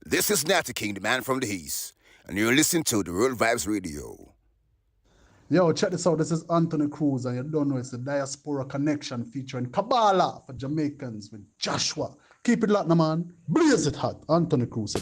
This is Natty King, the man from the East, and you're listening to the World Vibes Radio. Yo, check this out. This is Anthony Cruz, and you don't know it's the Diaspora Connection featuring Kabbalah for Jamaicans with Joshua. Keep it locked, man. Blaze it hot. Anthony Cruz.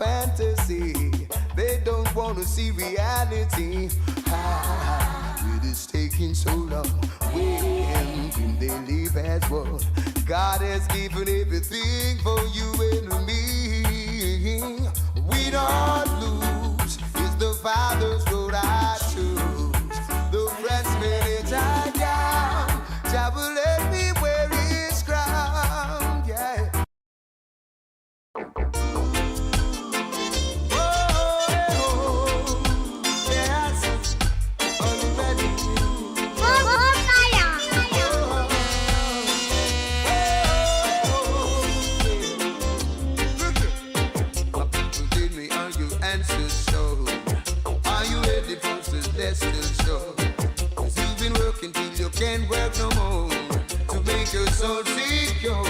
fantasy. They don't want to see reality. It is taking so long. When can they live as one? God has given everything for you and me. We don't lose. It's the Father's road I choose. The friends may die down. Jah will let me wear His crown. Yeah. Can't work no more to make your soul secure.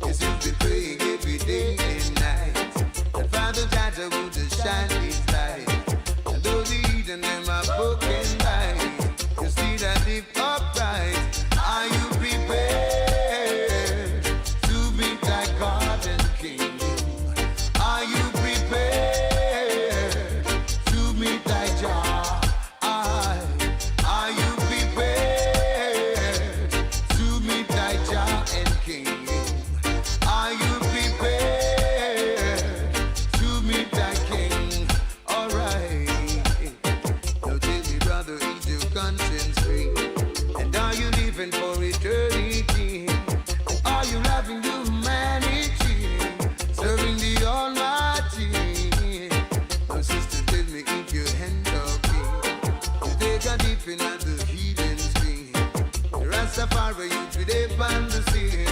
Yes, you've been praying every day and night, and Father Jah would shine His light. And though the heathen them are broken by, you see that live upright. Are you prepared to meet thy God and King? Are you prepared to meet thy Jah? Safari, you today find the scene.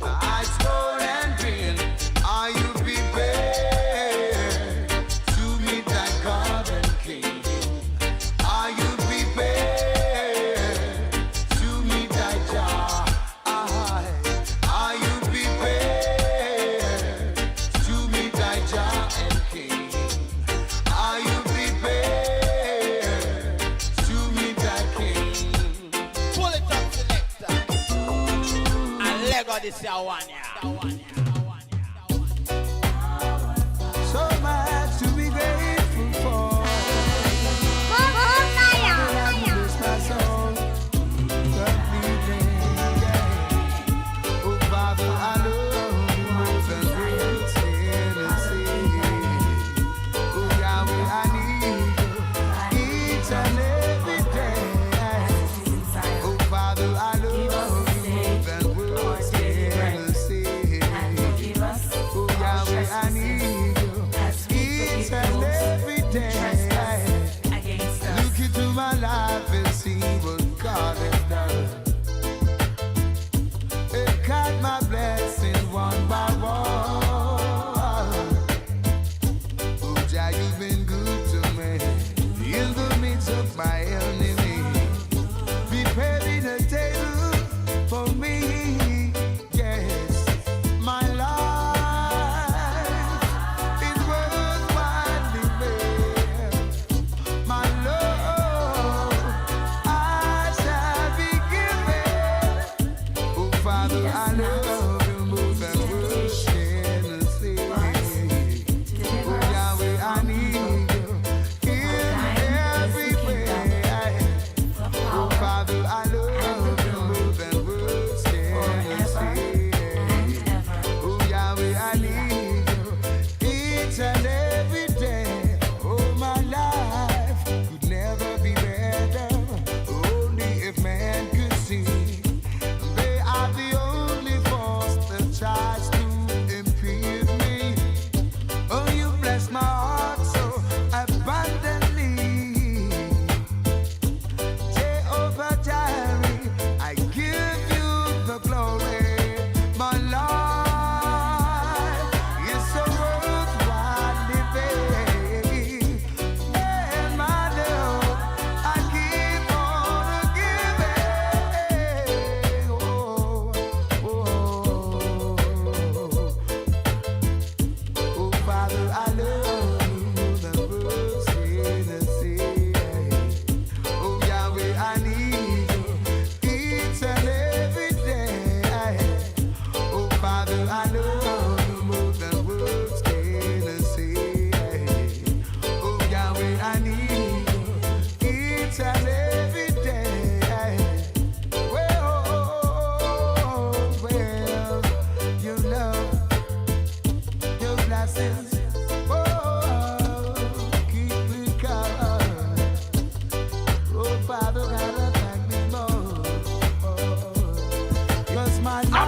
I score and grin. Are you prepared to meet thy God and King? Are you prepared to meet thy Jah? Are you prepared to meet thy Jah and King? Are you prepared to meet thy King? Pull it up. This is one, so much to be grateful for. Bless my soul completely. Oh, Father, I love you more than words can say. Oh, Yahweh, I need you each and every day. Oh, Father, I love you more than words can say. Oh, Yahweh, I need you each and every day. Look into my life and see what God has done. And count my blessings one by one. Oh, Jah, you've been good to me in the midst of my enemy. Preparing a table for me. Yes, my life is worthwhile living.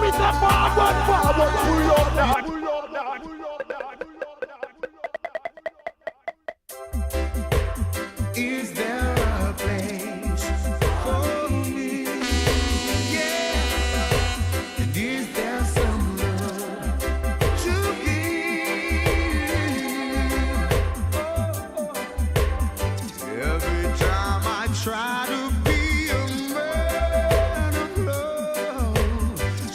me say forward, forward, pull up that. Is there a place for me? Yeah. And is there some love to give? Every time I try to be a man of love,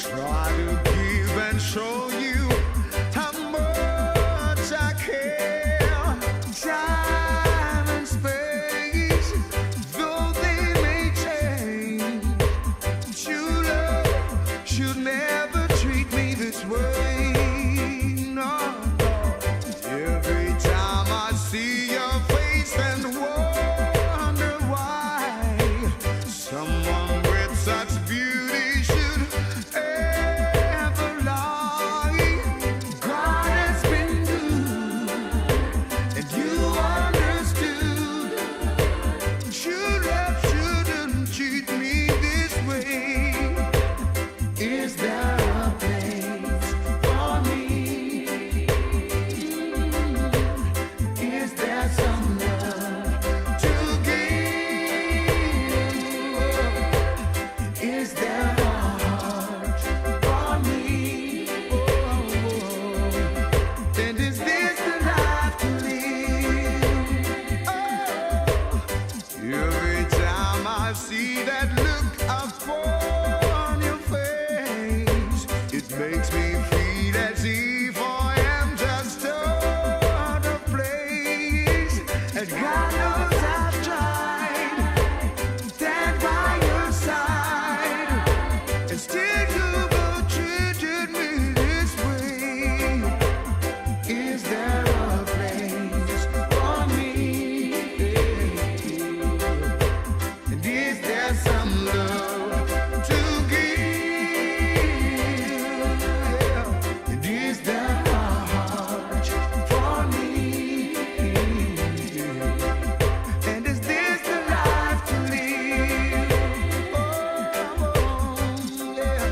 try to give and show you how much I care. Time and space, though they may change, true love should never treat me this way. No, every time I see your face and wonder why someone with such beauty should ever lie. God has been good, and you understood. True love shouldn't treat me this way. Is there a place for me? Is there some love to give? Is there a heart for me? And is this the life to live? Every time I see that look upon your face, it makes me feel as if I am just out of place. And God knows I've tried to stand by your side, and still you've treated me this way. Is there a place for me? And is there some love to give? And is there a heart for me? And is this the life to live? Oh, yeah.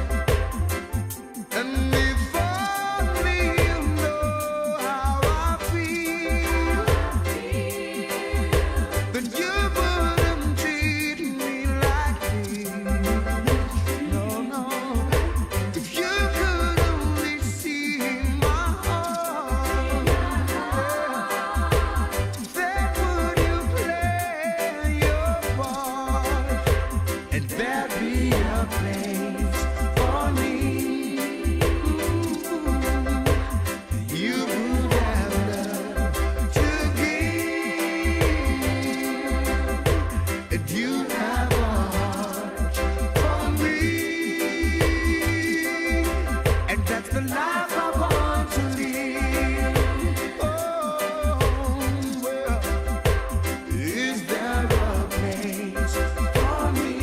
And if only you know how I feel, then you wouldn't treat me like this. No, no. If you could only see my heart, then would you play your part? And there'd be a place for me. You would have love to give, and you have a heart for me. And that's the life I want to live. Oh, well, is there a place for me?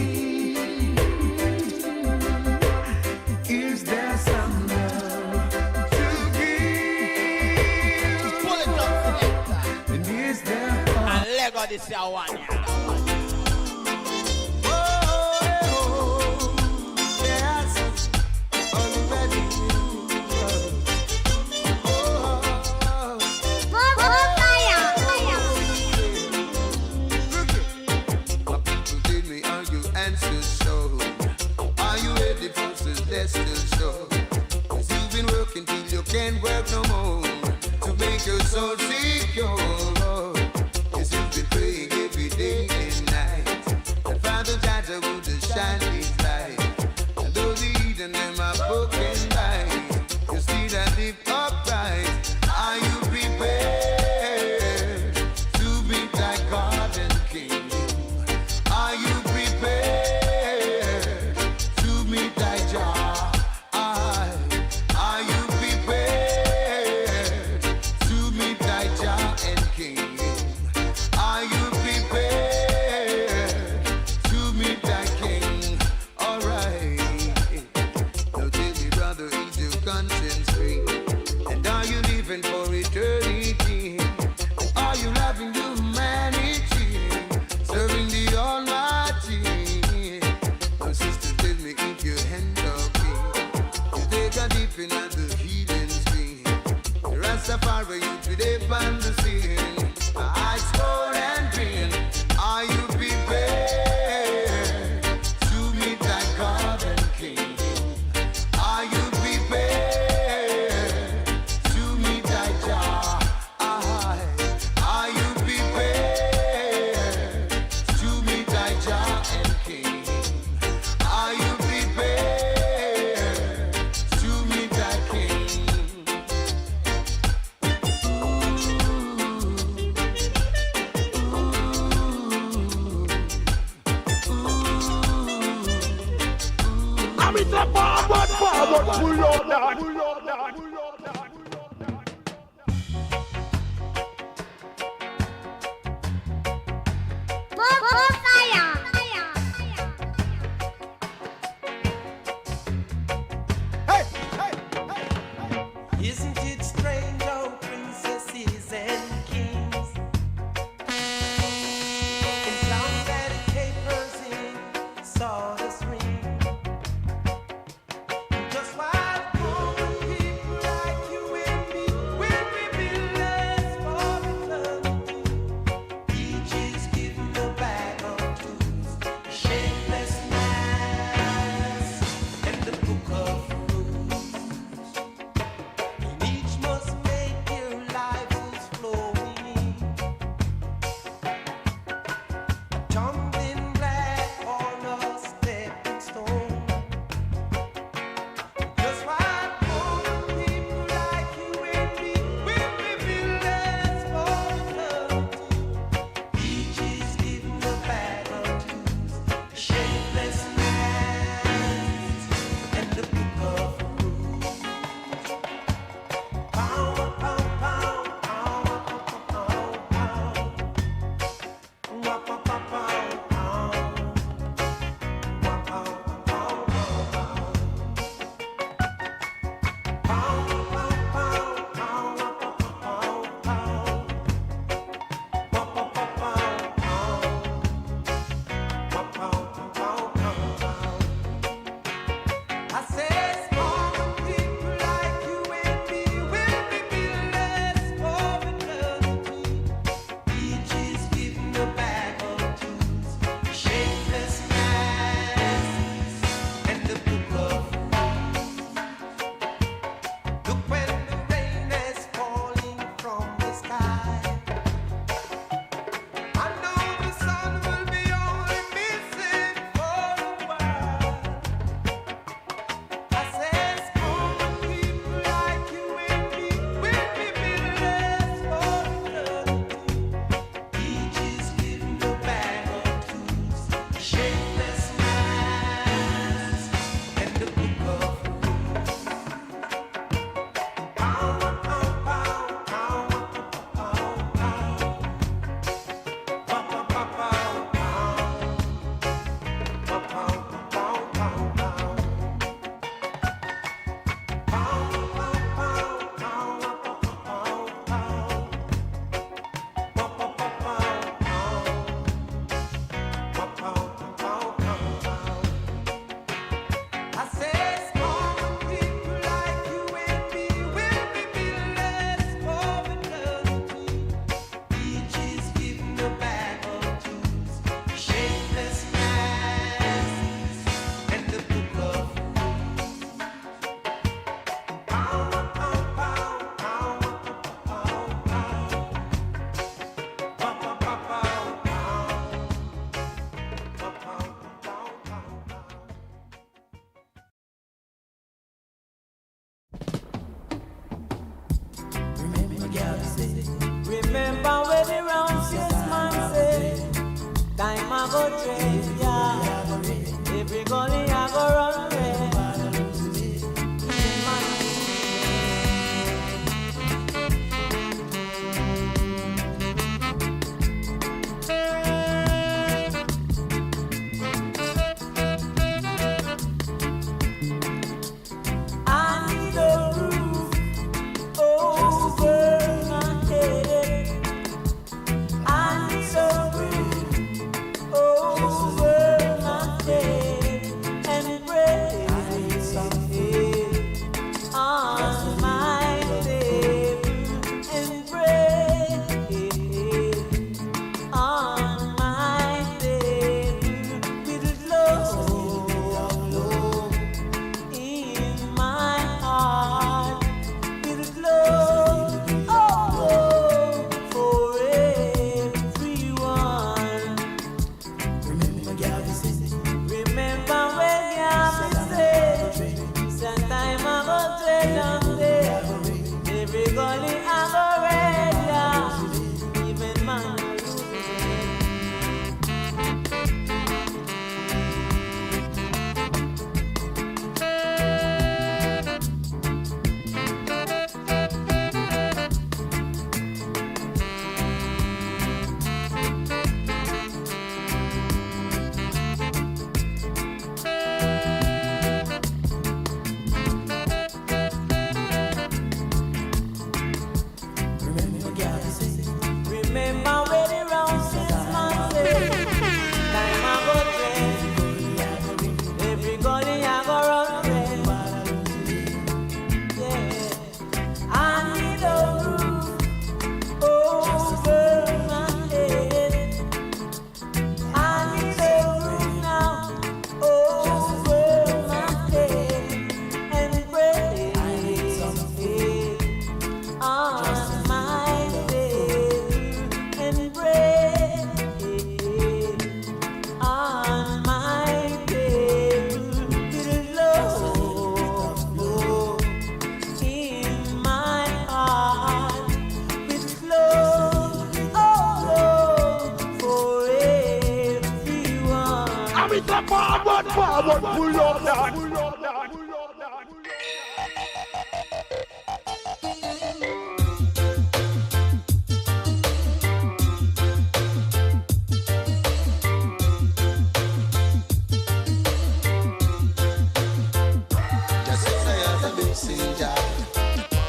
Is there some love to give? Pull it up, selector. And is there a And Lego this year one, yeah. yes, already. My people did me, are you answers so? Are you ready for celestial show? 'Cause you've been working till you can't work no more to make your soul secure. 'Cause you've been praying every day and me say forward, forward, pull out that. Isn't it strange how princesses and kings in clown-headed capers in sawdust ring? Just while common people like you and me will be villains for eternity. Each is given a bag of tools, shapeless mass, and the book of rules. Each must make your lives flowing. A tumbling black on a stepping stone. Just while common people like you and me will be villains for eternity. Each is given a bag of tools, a shapeless mask, and the book of rules. Power, power, power, power, power, power. Power, power, power, power. Power, power, power, power. Power, power, power, power, power. Power, power, power. I says common people like you and me will be villains for eternity. Each is given a bag of tools, shapeless masks, and the book of rules. Look when the rain is falling from the sky. I know the sun will be only missing for a while. I says common people like you and me will be villains for eternity. Each is given a bag of tools, shapeless masks, and the book of rules. Power, power, power, power, power, power. Power, power, power, power. Power, power, power, power, power. I says common people like you and me will be villains for eternity. Each is given a bag of tools, shapeless masks, and the book of rules. Power, power, power, power, power, power. Power, power, power, power. Power, power, power, power. Remember when the round man say, time I go trade, yeah. Every gully I go run red. I need a roof over my head. I need some roof over my head. it up, forward, pull up that. Just as I am a messenger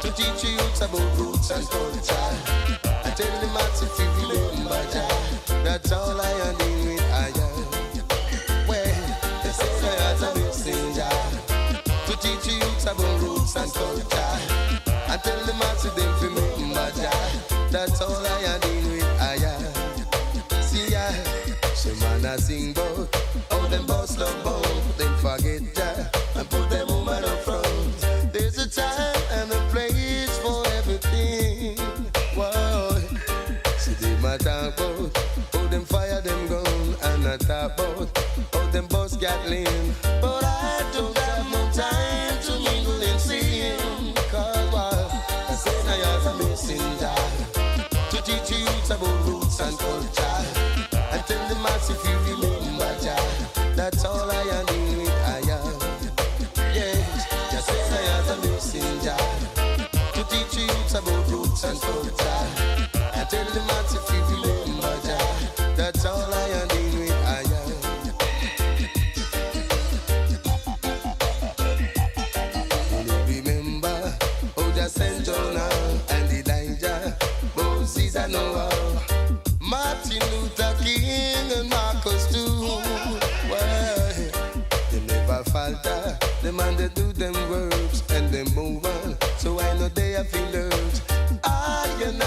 to teach you youths about roots and culture. I tell them how to feel remember Jah. That's all I am dealing with. I am. Well, just as I am a messenger to teach you youths about roots and culture. I tell them how to them remember Jah. That's all I am dealing with. I am. See ya, some man a sing bout how them boss love bout. Then forget Jah and put them woman up front. There's a time and a place for everything. Whoa, see them a talk about how them fire them gun and I talk about how them boss Gatling. But I don't have no time to mingle and sing. Cause I said I have a messenger to teach you youths about roots and culture. And tell them as if you remember Jah. That's all I am dealing with. I am. Yes, just as I am a messenger to teach you youths about roots and culture. I tell them as if you remember Jah. That's all I am dealing with. I am. You remember how Jah sent Jonah and Elijah, Moses and Noah, Martin Luther King and Marcus too. Well, they never falter. Them and they do them works and they move on. So I know they have feel hurt. I and I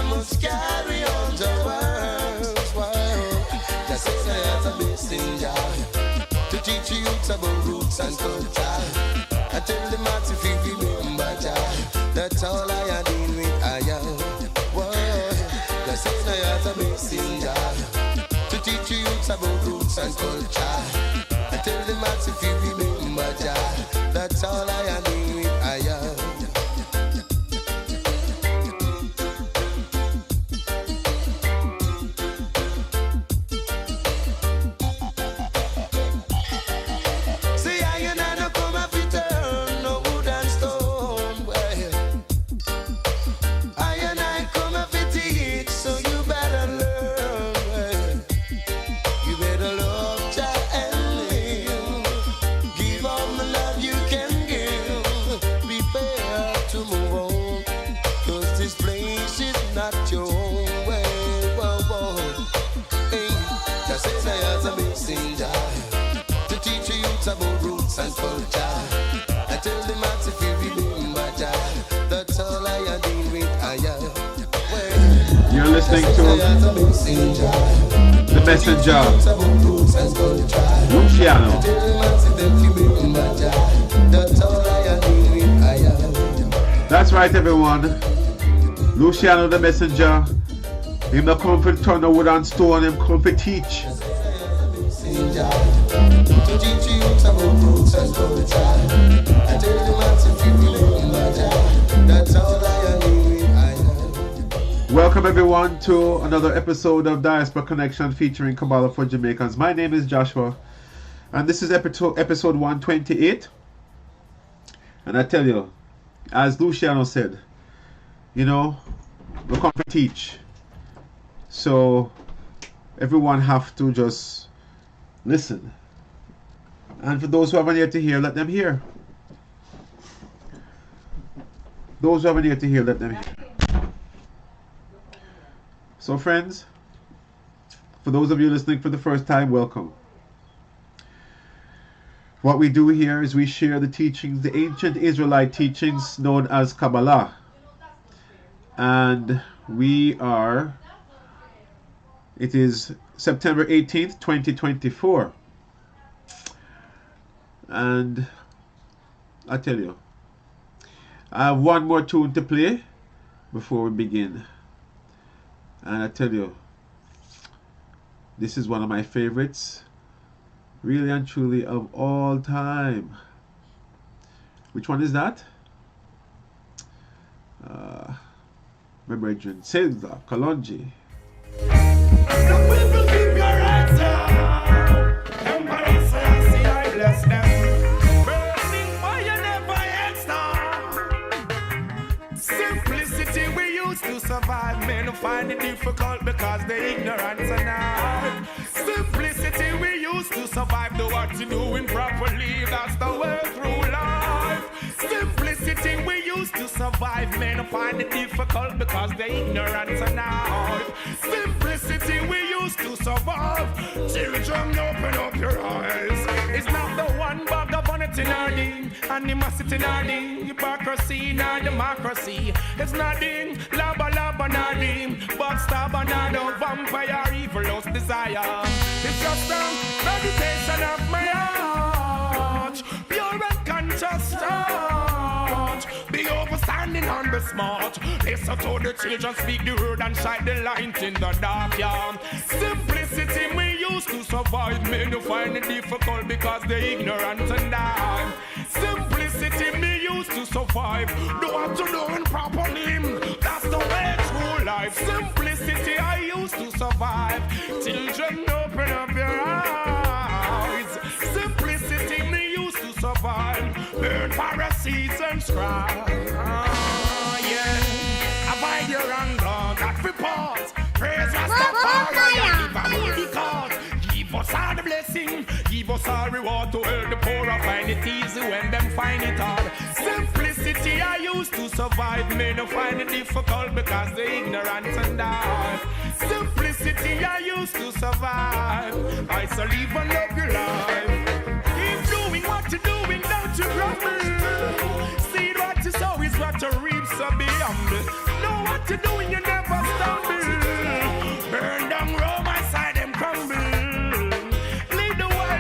must carry on the words. Wow, just as I have a messenger to teach you youths about roots and culture. I tell them how to feel remember Jah. That's all I am dealing with. I am. Whoa, just as I have a messenger to teach you youths about roots and culture. I tell them how to feel remember Jah. That's all I am dealing with. I am. See, I and I no come and fit turn no wood and stone. Well, I and I come and fit teach, so you better learn. Well, you better love Jah and live. Give all the love you can give. Prepare to move on, 'cause this place is not your home. Well, whoa, whoa. Hey, just as I as a messenger to teach you youths about roots and culture. I tell them how to feel remember Jah. That's all I am dealing with. I am. Well, You're listening just as I as a to messenger The Messenger, Luciano. That's right, everyone. Luciano the Messenger. Him not come for turn the wood and stone, him come for teach. Welcome everyone to another episode of Diaspora Connection featuring Kabbalah for Jamaicans. My name is Joshua and this is episode 128. And I tell you, as Luciano said, you know, we come to teach. So everyone have to just listen. And for those who haven't yet to hear, let them hear. Those who haven't yet to hear, let them hear. So friends, for those of you listening for the first time, welcome. What we do here is we share the teachings, the ancient Israelite teachings known as Kabbalah. And it is September 18th, 2024. And I tell you, I have one more tune to play before we begin. And I tell you, this is one of my favorites, really and truly, of all time. Which one is that? My brethren, Silva Kalonji. The people keep your answer. Empire used to survive. Do what you're doing properly, that's the way through life. Simplicity, we used to survive. Men find it difficult because they ignorant and out. Simplicity, we used to survive. Children, open up your eyes. It's not the one bag of vanity nor the animosity nor the hypocrisy nor democracy. It's nothing, laba laba nor the backstab nor the vampire evil's desire. It's just a meditation of my heart, pure and conscious thought. Be overstanding and be smart. Listen to the children speak the word and shine the light in the dark, yeah. Simplicity, we used to survive. Men who find it difficult because they ignorant and die. Simplicity, me used to survive. Do what you doing properly, that's the way through life. Simplicity, I used to survive. Children, open up your eyes. Simplicity, me used to survive. Burn Pharisees and scribes. Yeah. Abide your anger, that report. Praise Rastafari and give a worthy cause. Give us all the blessing, give us all reward to help the poor. I find it easy when them find it hard. Simplicity, I used to survive. Men who find it difficult because they ignorant and die. Simplicity, I used to survive. I shall live and love your life. Keep doing what you're doing, don't you grumble. See what you sow is what you reap, so be humble. Know what you're doing, you never stumble. Burn down Rome, I side them crumble. Lead the way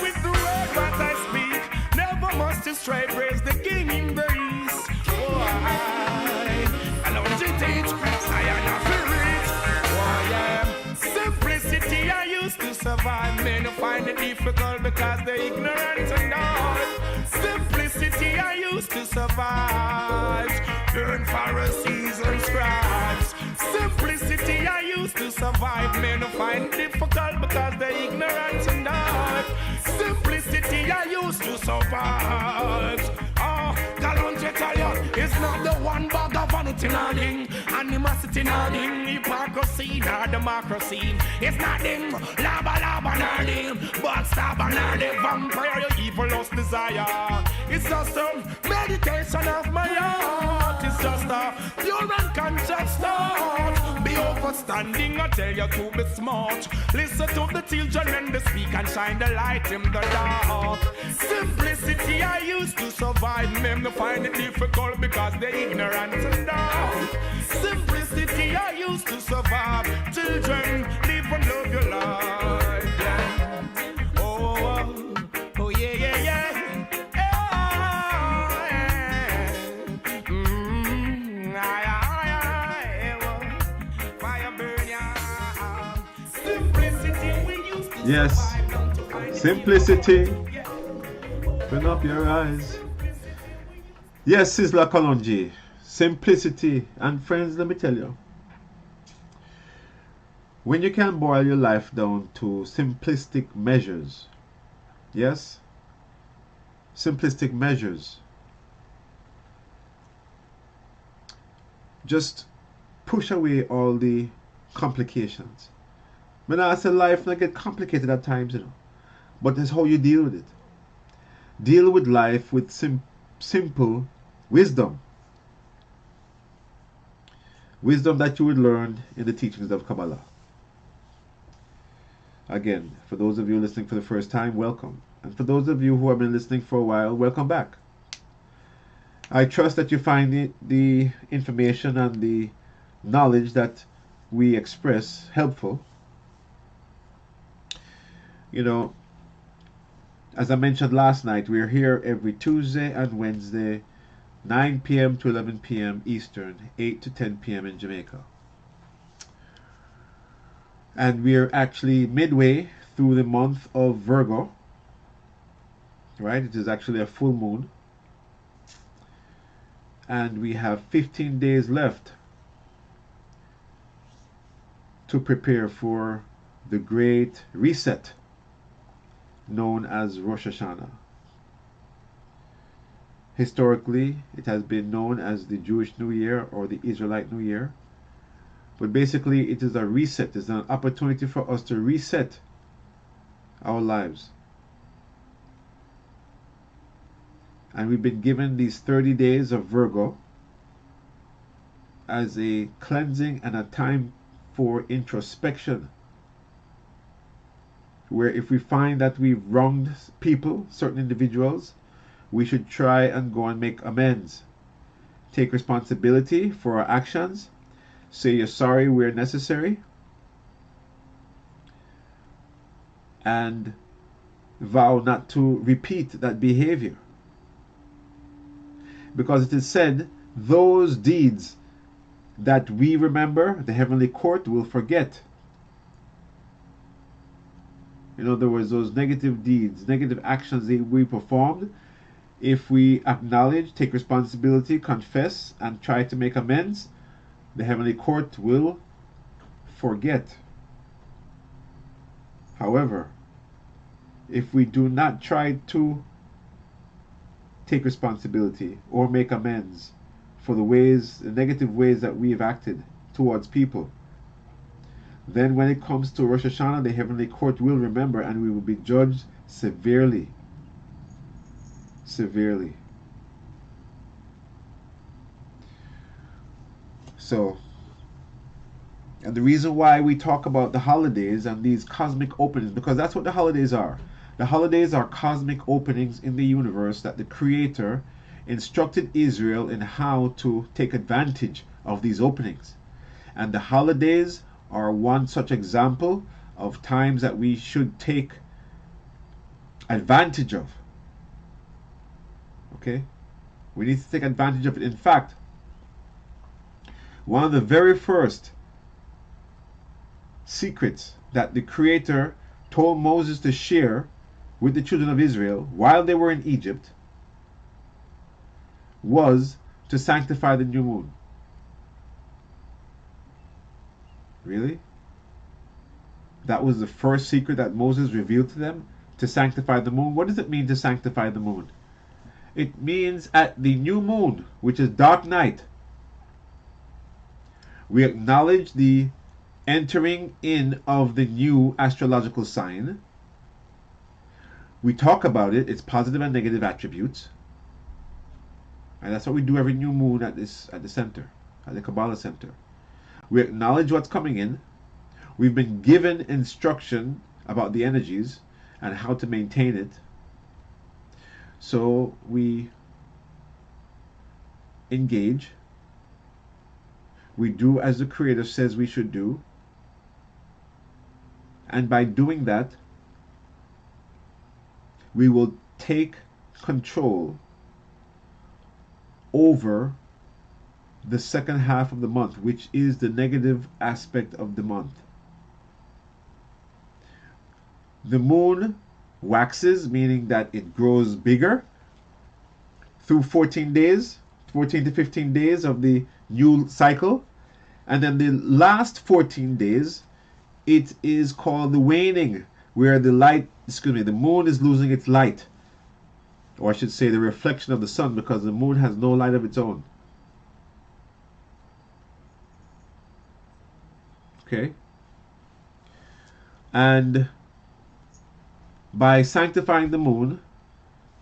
with the word what I speak. Never must you stray, praise the King in the east. Oh, I know you teach, I am not rich. Oh, yeah. Simplicity, I used to survive. Men who find it difficult because they're ignorant and all. Simplicity, I used to survive. Burn Pharisees and scribes. Simplicity, I used to survive. Men who find it difficult because they're ignorant and all. Simplicity, I used to survive. Oh, gallant tell you, it's not the one bag of vanity nothing, animosity nothing, hypocrisy nor democracy. It's nothing, laba laba nothing, backstab nothing, vampire your evil's desire. It's just a meditation of my heart. It's just a pure and conscious thought. Be overstanding, I tell you to be smart. Listen to the children when they speak and shine the light in the dark. Simplicity, I used to survive. Men to find it difficult because they're ignorant and dark. Simplicity, I used to survive. Children, live and love your life. Yeah. Oh, oh, yeah, yeah, yeah. Yes, simplicity. Open up your eyes. Yes, Sizzla Kalonji. Simplicity. And friends, let me tell you, when you can boil your life down to simplistic measures, yes, simplistic measures, just push away all the complications. When I say life not get complicated at times, you know, but it's how you deal with it. Deal with life with simple wisdom. Wisdom that you would learn in the teachings of Kabbalah. Again, for those of you listening for the first time, welcome. And for those of you who have been listening for a while, welcome back. I trust that you find the information and the knowledge that we express helpful. You know, as I mentioned last night, we're here every Tuesday and Wednesday, 9 p.m. to 11 p.m. Eastern, 8 to 10 p.m. in Jamaica. And we're actually midway through the month of Virgo, right? It is actually a full moon. And we have 15 days left to prepare for the Great Reset, known as Rosh Hashanah. Historically, it has been known as the Jewish New Year or the Israelite New Year. But basically, it is a reset. It's an opportunity for us to reset our lives. And we've been given these 30 days of Virgo as a cleansing and a time for introspection, where if we find that we've wronged people, certain individuals, we should try and go and make amends. Take responsibility for our actions. Say you're sorry where necessary. And vow not to repeat that behavior. Because it is said, those deeds that we remember, the heavenly court will forget. In other words, those negative deeds, negative actions that we performed, if we acknowledge, take responsibility, confess, and try to make amends, the heavenly court will forget. However, if we do not try to take responsibility or make amends for the negative ways that we have acted towards people, then when it comes to Rosh Hashanah, the heavenly court will remember and we will be judged severely. Severely. So, and the reason why we talk about the holidays and these cosmic openings, because that's what the holidays are. The holidays are cosmic openings in the universe that the Creator instructed Israel in how to take advantage of these openings. And the holidays are one such example of times that we should take advantage of. Okay? We need to take advantage of it. In fact, one of the very first secrets that the Creator told Moses to share with the children of Israel while they were in Egypt was to sanctify the new moon. Really? That was the first secret that Moses revealed to them, to sanctify the moon. What does it mean to sanctify the moon? It means at the new moon, which is dark night, we acknowledge the entering in of the new astrological sign. We talk about it, its positive and negative attributes. And that's what we do every new moon at the center, at the Kabbalah center. We acknowledge what's coming in. We've been given instruction about the energies and how to maintain it. So we engage. We do as the Creator says we should do. And by doing that, we will take control over the second half of the month, which is the negative aspect of the month. The moon waxes, meaning that it grows bigger through 14 days, 14 to 15 days of the new cycle. And then the last 14 days, it is called the waning, where the moon is losing its light. Or I should say the reflection of the sun, because the moon has no light of its own. Okay? And by sanctifying the moon,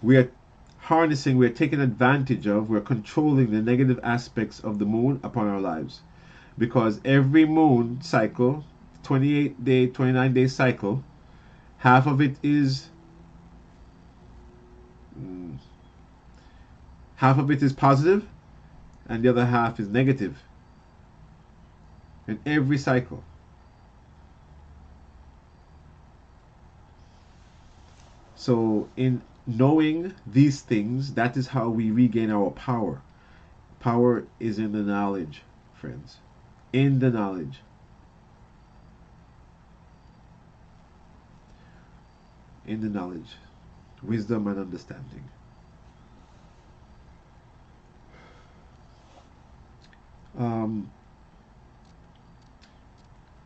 we are harnessing, we are taking advantage of, we're controlling the negative aspects of the moon upon our lives. Because every moon cycle, 28-day, 29-day cycle, half of it is positive and the other half is negative in every cycle. So in knowing these things, that is how we regain our power. Power is in the knowledge, friends. In the knowledge. In the knowledge. Wisdom and understanding.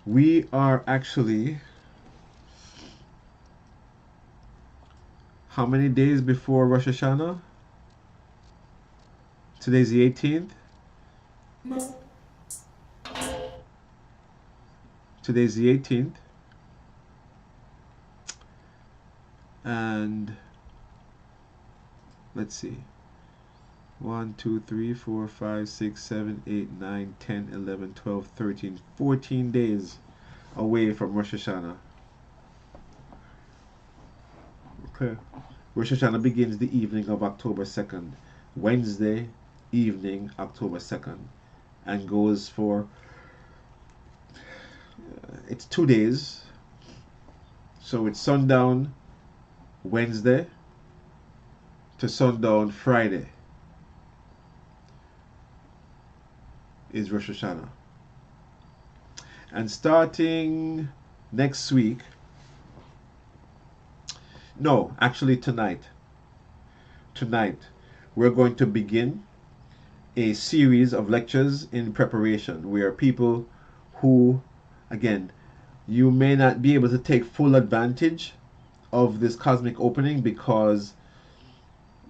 We are actually how many days before Rosh Hashanah? Today's the 18th. Today's the 18th. And let's see. 1, 2, 3, 4, 5, 6, 7, 8, 9, 10, 11, 12, 13, 14 days away from Rosh Hashanah. Okay. Rosh Hashanah begins the evening of October 2nd, Wednesday evening, October 2nd, and goes for it's 2 days. So it's sundown Wednesday to sundown Friday is Rosh Hashanah. And starting next week, no, actually tonight, we're going to begin a series of lectures in preparation where people who, again, you may not be able to take full advantage of this cosmic opening because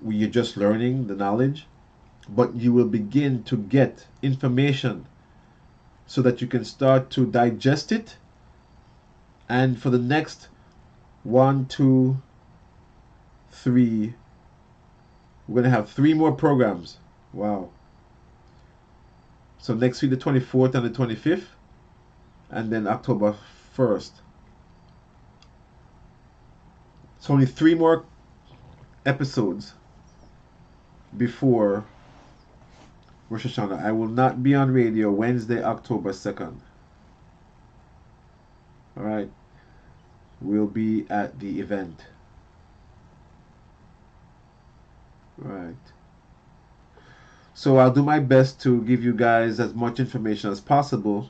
you're just learning the knowledge, but you will begin to get information so that you can start to digest it. And for the next 1, 2, 3, we're going to have 3 more programs. Wow. So next week, the 24th and the 25th, and then October 1st. It's only 3 more episodes before Rosh Hashanah. I will not be on radio Wednesday, October 2nd. Alright. We'll be at the event. Right. So I'll do my best to give you guys as much information as possible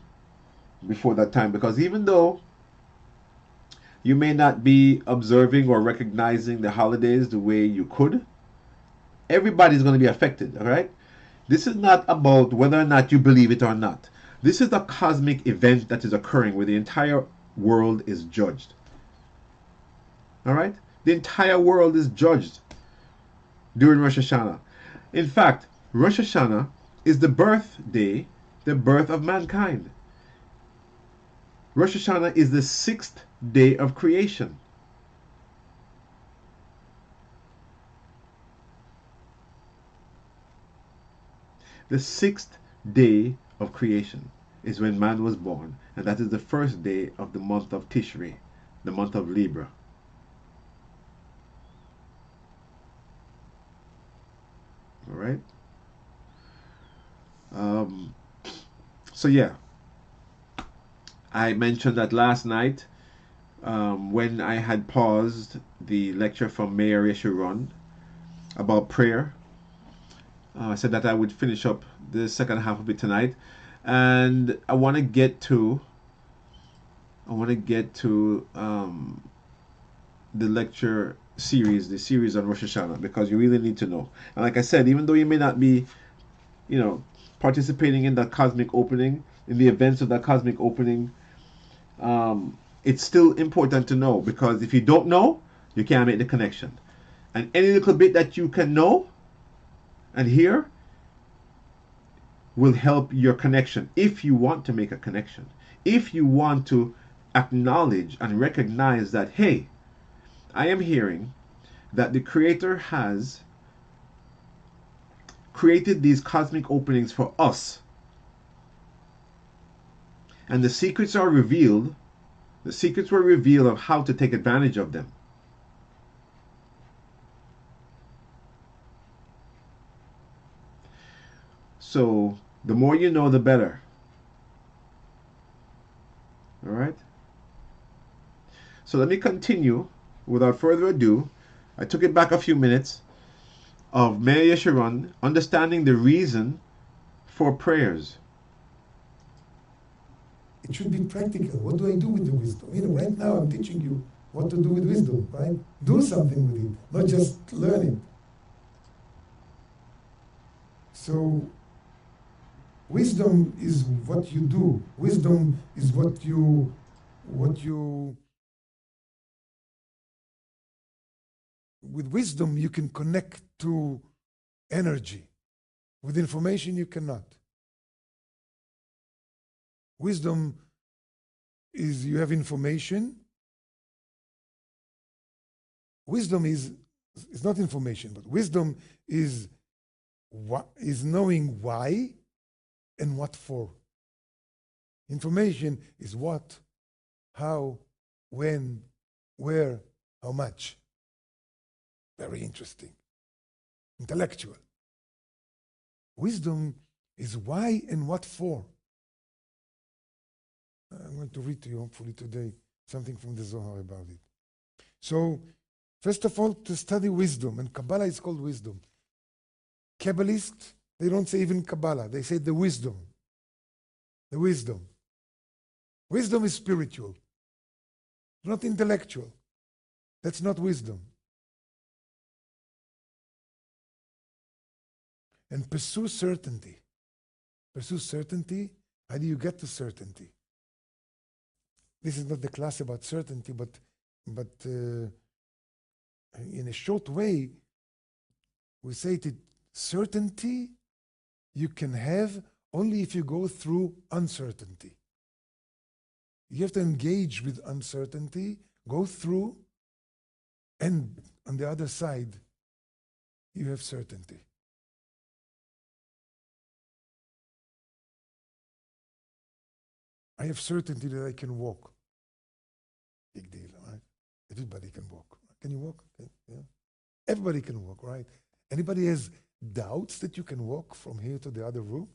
before that time, because even though you may not be observing or recognizing the holidays the way you could, everybody's going to be affected, all right? This is not about whether or not you believe it or not. This is a cosmic event that is occurring where the entire world is judged. All right? The entire world is judged during Rosh Hashanah. In fact, Rosh Hashanah is the birthday, the birth of mankind. Rosh Hashanah is the 6th day of creation. The 6th day of creation is when man was born, and that is the first day of the month of Tishri, the month of Libra. All right. So yeah, I mentioned that last night when I had paused the lecture from Mayor Yeshurun about prayer. I said that I would finish up the second half of it tonight, and I want to get to the lecture series, the series on Rosh Hashanah, because you really need to know. And like I said, even though you may not be, participating in that cosmic opening, in the events of that cosmic opening, it's still important to know, because if you don't know, you can't make the connection. And any little bit that you can know and hear will help your connection, if you want to make a connection, if you want to acknowledge and recognize that, hey, I am hearing that the Creator has created these cosmic openings for us, and the secrets are revealed. The secrets were revealed of how to take advantage of them. So the more you know, the better. All right. So let me continue. Without further ado, I took it back a few minutes of Mayor Yeshurun understanding the reason for prayers. It should be practical. What do I do with the wisdom? Right now I'm teaching you what to do with wisdom, right? Do something with it, not just learn it. So, wisdom is what you do. Wisdom is what you with wisdom you can connect to energy. With information you cannot. Wisdom is you have information wisdom is not information, but wisdom is knowing why and what for. Information is what, how, when, where, how much. Very interesting. Intellectual. Wisdom is why and what for. I'm going to read to you, hopefully today, something from the Zohar about it. So, first of all, to study wisdom, and Kabbalah is called wisdom. Kabbalists, they don't say even Kabbalah, they say the wisdom. The wisdom. Wisdom is spiritual, not intellectual. That's not wisdom. And pursue certainty. Pursue certainty. How do you get to certainty? This is not the class about certainty, but in a short way, we say that certainty you can have only if you go through uncertainty. You have to engage with uncertainty, go through, and on the other side, you have certainty. I have certainty that I can walk. Big deal, right? Everybody can walk. Can you walk? Yeah. Everybody can walk, right? Anybody has doubts that you can walk from here to the other room?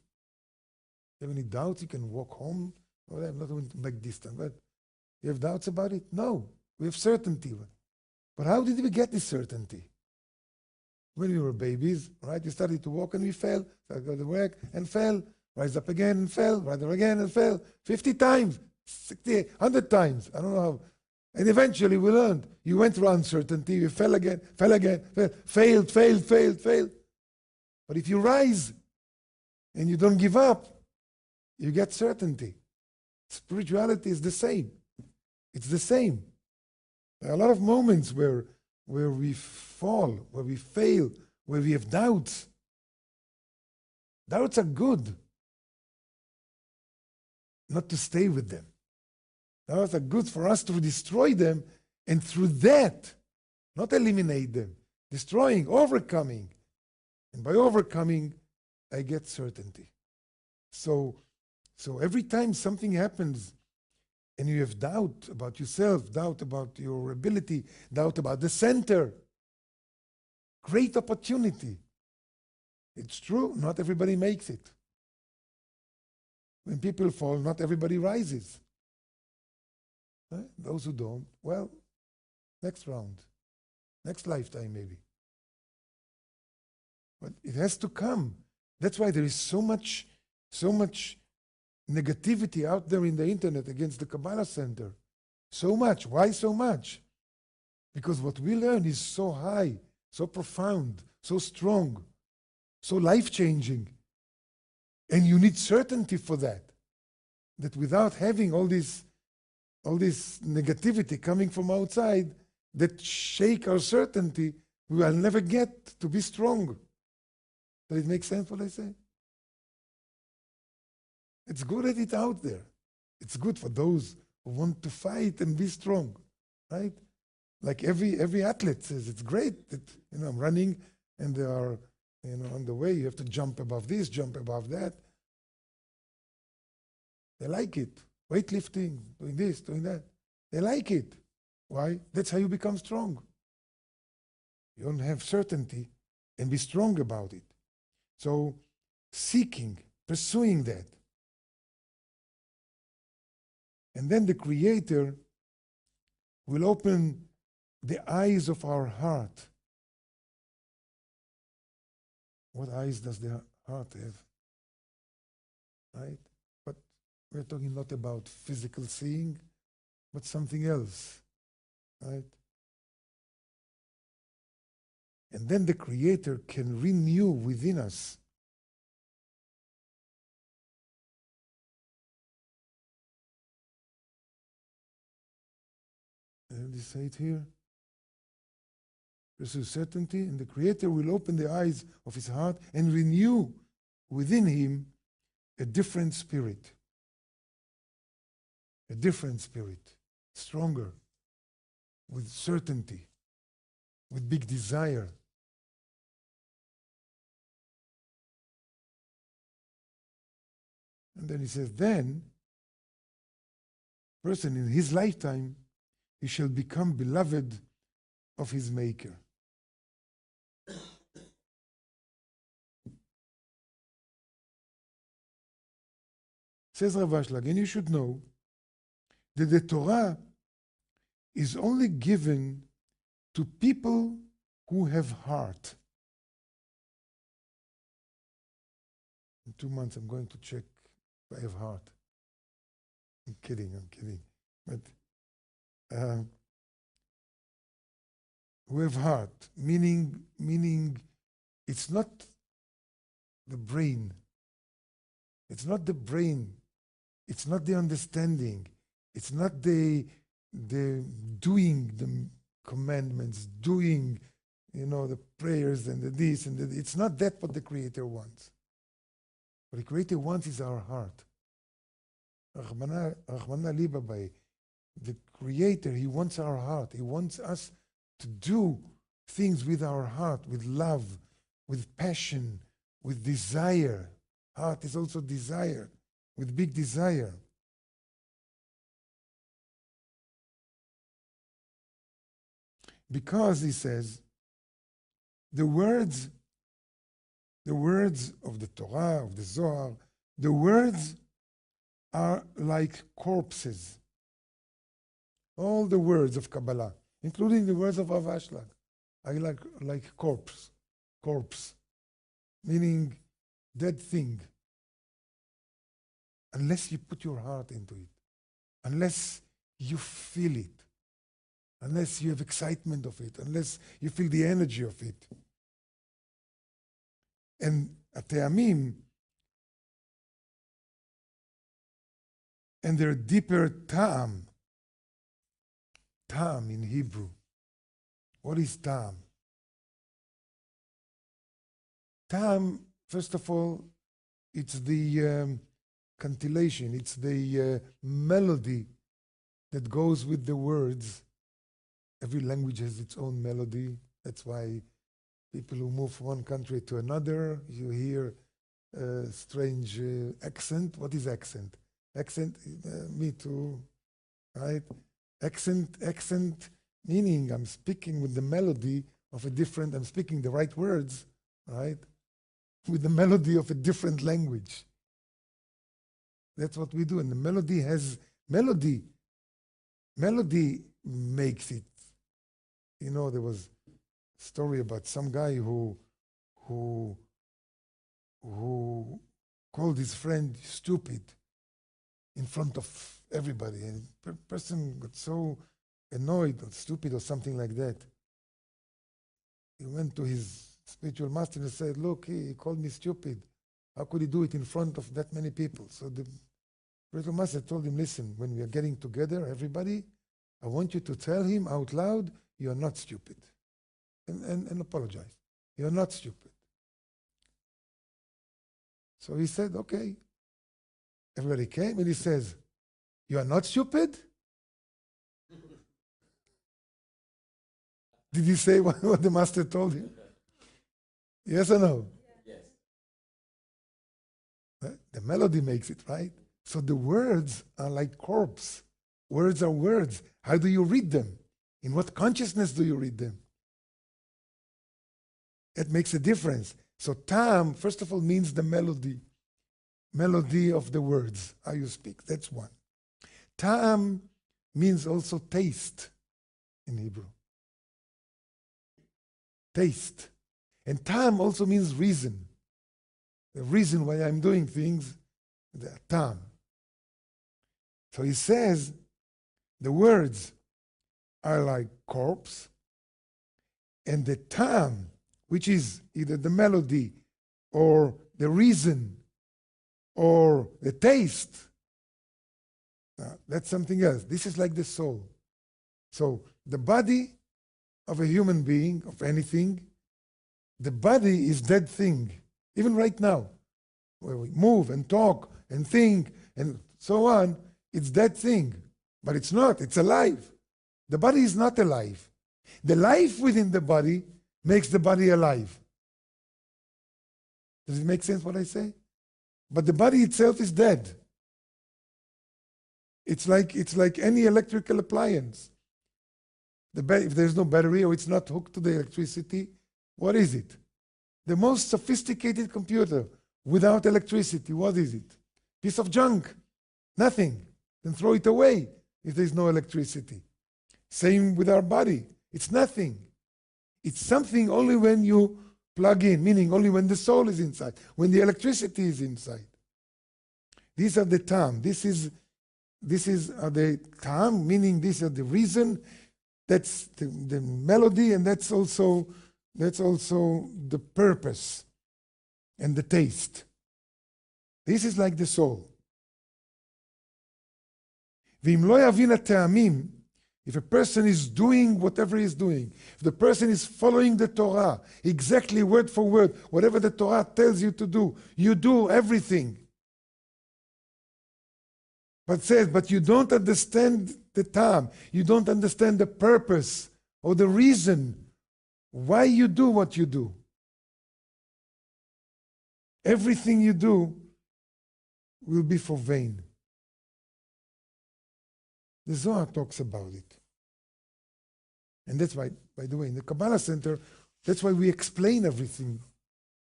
You have any doubts you can walk home? Well, I'm not going to make distance, but you have doubts about it? No, we have certainty. But how did we get this certainty? When we were babies, right? You started to walk and we fell. Started to go to work and fell. Rise up again and fell. Rise up again and fell. 50 times, 60, 100 times. I don't know how. And eventually we learned. You went through uncertainty. You fell again, failed. But if you rise and you don't give up, you get certainty. Spirituality is the same. It's the same. There are a lot of moments where we fall, where we fail, where we have doubts. Doubts are good. Not to stay with them. Doubts are good for us to destroy them, and through that, not eliminate them, destroying, overcoming. And by overcoming, I get certainty. So every time something happens and you have doubt about yourself, doubt about your ability, doubt about the center, great opportunity. It's true, not everybody makes it. When people fall, not everybody rises. Those who don't, well, next round, next lifetime maybe. But it has to come. That's why there is so much negativity out there in the internet against the Kabbalah Center. So much. Why so much? Because what we learn is so high, so profound, so strong, so life-changing. And you need certainty for that. That without having all this negativity coming from outside that shake our certainty, we will never get to be strong. Does it make sense what I say? It's good that it's out there. It's good for those who want to fight and be strong, right? Like every athlete says, it's great that I'm running and they are on the way. You have to jump above this, jump above that. They like it. Weightlifting, doing this, doing that. They like it. Why? That's how you become strong. You don't have certainty and be strong about it. So seeking, pursuing that. And then the Creator will open the eyes of our heart. What eyes does the heart have? Right? But we're talking not about physical seeing, but something else. Right? And then the Creator can renew within us and they say it here. Pursue certainty, and the Creator will open the eyes of his heart and renew within him a different spirit. A different spirit, stronger, with certainty. with big desire. And then he says, then, person in his lifetime, he shall become beloved of his maker. Says Rav Ashlag, and you should know that the Torah is only given to people who have heart. In 2 months, I'm going to check if I have heart. I'm kidding. But who have heart, meaning it's not the brain. It's not the brain. It's not the understanding. It's not the doing the commandments, doing, the prayers and the this and the. It's not that what the Creator wants. What the Creator wants is our heart. Rachmana liba, the Creator, He wants our heart. He wants us to do things with our heart, with love, with passion, with desire. Heart is also desire, with big desire. Because, he says, the words of the Torah, of the Zohar, the words are like corpses. All the words of Kabbalah, including the words of Rav Ashlag, are like corpse, meaning dead thing. Unless you put your heart into it, unless you feel it, unless you have excitement of it, unless you feel the energy of it. And Ateamim, and their deeper ta'am in Hebrew. What is ta'am? Ta'am, first of all, it's the cantillation, it's the melody that goes with the words. Every language has its own melody. That's why people who move from one country to another, you hear a strange accent. What is accent? Accent, me too, right? Accent meaning I'm speaking with the melody of I'm speaking the right words, right? With the melody of a different language. That's what we do. And the melody has melody. Melody makes it. There was a story about some guy who called his friend stupid in front of everybody. And the person got so annoyed or stupid or something like that. He went to his spiritual master and said, look, he called me stupid. How could he do it in front of that many people? So the spiritual master told him, listen, when we are getting together, everybody, I want you to tell him out loud, you are not stupid. And apologize. You're not stupid. So he said, okay. Everybody came and he says, you are not stupid? Did he say what the master told him? Yes or no? Yes. The melody makes it, right? So the words are like corpse. Words are words. How do you read them? In what consciousness do you read them? It makes a difference. So tam, first of all, means the melody of the words, how you speak. That's one. Tam means also taste in Hebrew. Taste. And tam also means reason. The reason why I'm doing things, the tam. So he says the words are like corpse, and the tam, which is either the melody or the reason or the taste, that's something else. This is like the soul. So the body of a human being, of anything, the body is dead thing. Even right now, where we move and talk and think and so on, it's dead thing. But it's not, it's alive. The body is not alive. The life within the body makes the body alive. Does it make sense what I say? But the body itself is dead. It's like any electrical appliance. If there's no battery or it's not hooked to the electricity, what is it? The most sophisticated computer without electricity, what is it? Piece of junk. Nothing. Then throw it away if there's no electricity. Same with our body. It's nothing. It's something only when you plug in, meaning only when the soul is inside, when the electricity is inside. These are the tam. This is the tam, meaning these are the reason. That's the melody, and that's also the purpose and the taste. This is like the soul. ואם לא יבין הטעמים, if a person is doing whatever he's doing, if the person is following the Torah, exactly word for word, whatever the Torah tells you to do, you do everything. But you don't understand the time, you don't understand the purpose or the reason why you do what you do. Everything you do will be for vain. The Zohar talks about it. And that's why, by the way, in the Kabbalah Center, that's why we explain everything.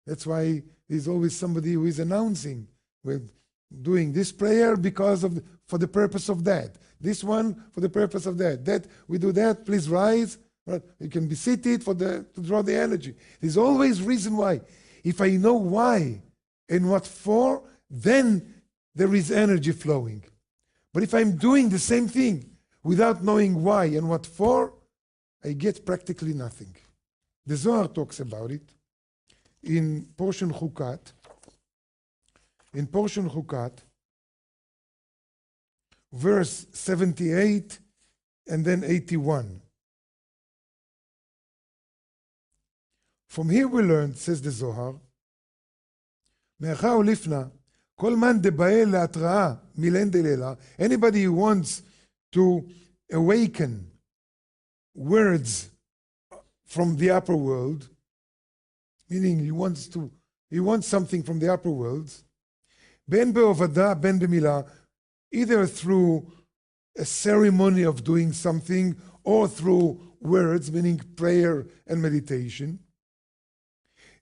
That's why there's always somebody who is announcing, we're doing this prayer for the purpose of that. This one for the purpose of that. That we do that, please rise. Right? You can be seated to draw the energy. There's always reason why. If I know why and what for, then there is energy flowing. But if I'm doing the same thing without knowing why and what for, I get practically nothing. The Zohar talks about it in Portion Chukat. In Portion Chukat, verse 78 and then 81. From here we learn, says the Zohar, מאחר ולפנה, כל מאן דבעל להתראה מילן דלילה, anybody who wants to awaken words from the upper world, meaning he wants something from the upper worlds, בין בעובדה, בין במילה, either through a ceremony of doing something or through words, meaning prayer and meditation.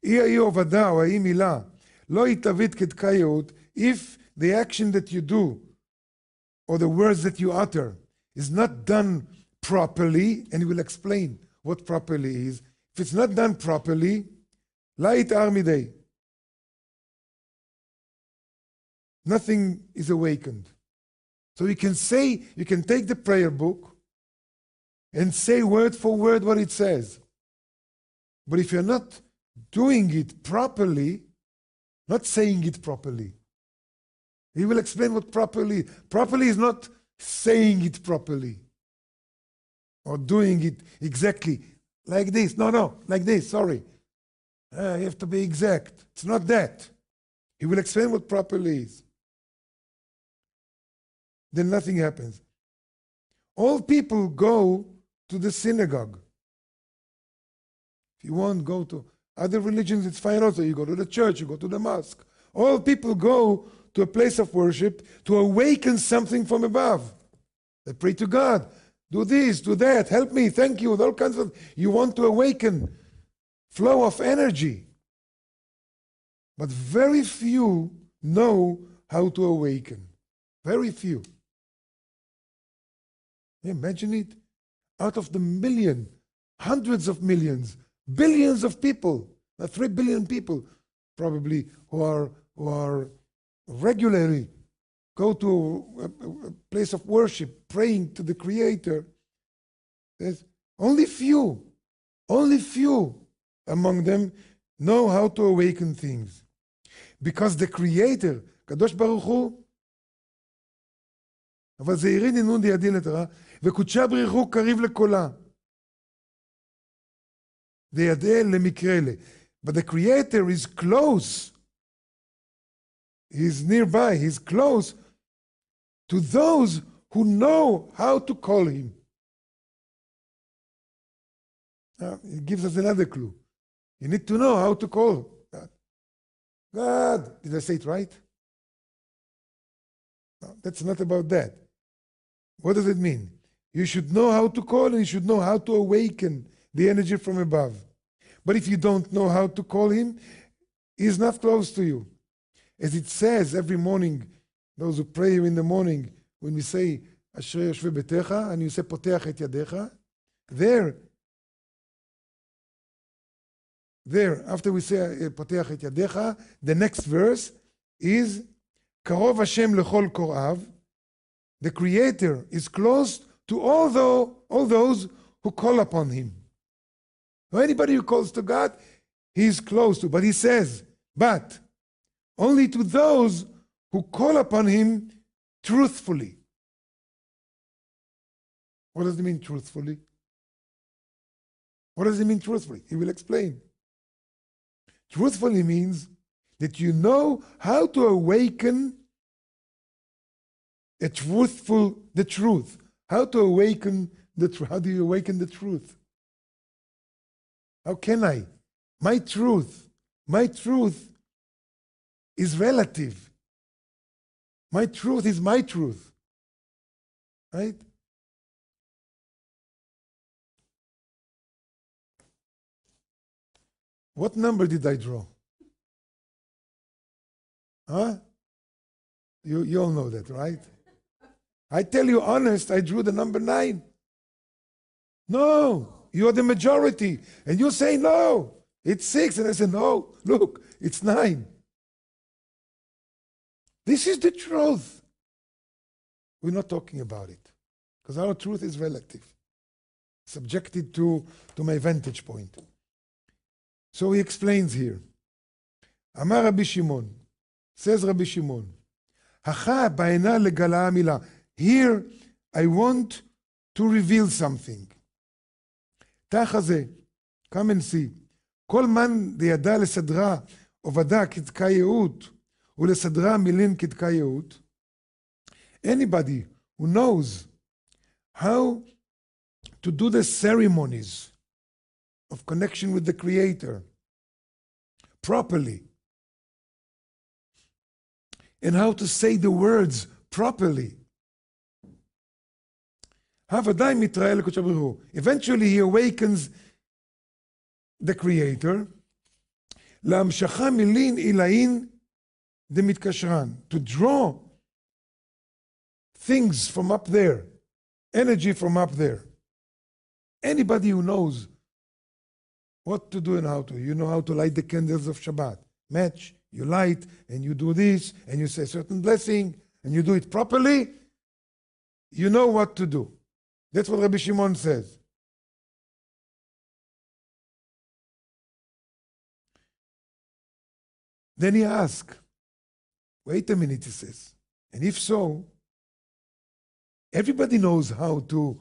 אי עובדה או אי מילה, לא יתאבד כדקאיות, if the action that you do or the words that you utter is not done properly, and he will explain what properly is. If it's not done properly, לא יתאר מדי. Nothing is awakened. So you can take the prayer book and say word for word what it says. But if you're not doing it properly, not saying it properly, he will explain what properly. Properly is not saying it properly or doing it exactly like this. No, like this, sorry. You have to be exact. It's not that. He will explain what properly is. Then nothing happens. All people go to the synagogue. If you want to go to other religions, it's fine also. You go to the church, you go to the mosque. All people go to a place of worship to awaken something from above. They pray to God. Do this, do that, help me, thank you, all kinds of... You want to awaken flow of energy. But very few know how to awaken. Very few. Imagine it. Out of the million, hundreds of millions, billions of people, 3 billion people probably who are regularly go to a place of worship, praying to the Creator. There's only few among them know how to awaken things. Because the Creator, Kadosh Baruch Hu, אבל זעירי נינון דידי לתורה, וקודשה בריחו קריב לקולה. דידי למקרה לה. But the Creator is close. He's nearby, he's close to those who know how to call him. It gives us another clue. You need to know how to call God. God, did I say it right? No, that's not about that. What does it mean? You should know how to call and you should know how to awaken the energy from above. But if you don't know how to call him, he's not close to you. As it says every morning, those who pray in the morning, when we say, Ashrei Yoshvei Betecha, and you say, Poteach et Yadecha, there, after we say, Poteach et Yadecha, the next verse is, Karov Hashem lechol korav, the Creator is close to all those who call upon him. So anybody who calls to God, he is close to. But he says, but only to those who call upon him truthfully. What does it mean truthfully? What does it mean truthfully? He will explain. Truthfully means that you know how to awaken the truth. How to awaken the truth. How do you awaken the truth? How can I? My truth is relative. My truth is my truth. Right? What number did I draw? Huh? You all know that, right? I tell you honest, I drew the number 9. No, you're the majority. And you say no, it's 6. And I say, no, look, it's 9. This is the truth. We're not talking about it. Because our truth is relative. Subjected to my vantage point. So he explains here. Amar Rabbi Shimon. Says Rabbi Shimon. Hacha ba'ena legala milah. Here, I want to reveal something. Tachaze, come and see. כל מן דידע לסדרה עובדה כדקאיות ולסדרה מילים כדקאיות. Anybody who knows how to do the ceremonies of connection with the Creator properly and how to say the words properly. Eventually he awakens the Creator להמשכה מילין עילאין דמתקשרן, to draw things from up there, energy from up there. Anybody who knows what to do and how to, you know how to light the candles of Shabbat. Match, you light, and you do this, and you say a certain blessing, and you do it properly, you know what to do. That's what Rabbi Shimon says. Then he asks, wait a minute, he says, and if so, everybody knows how to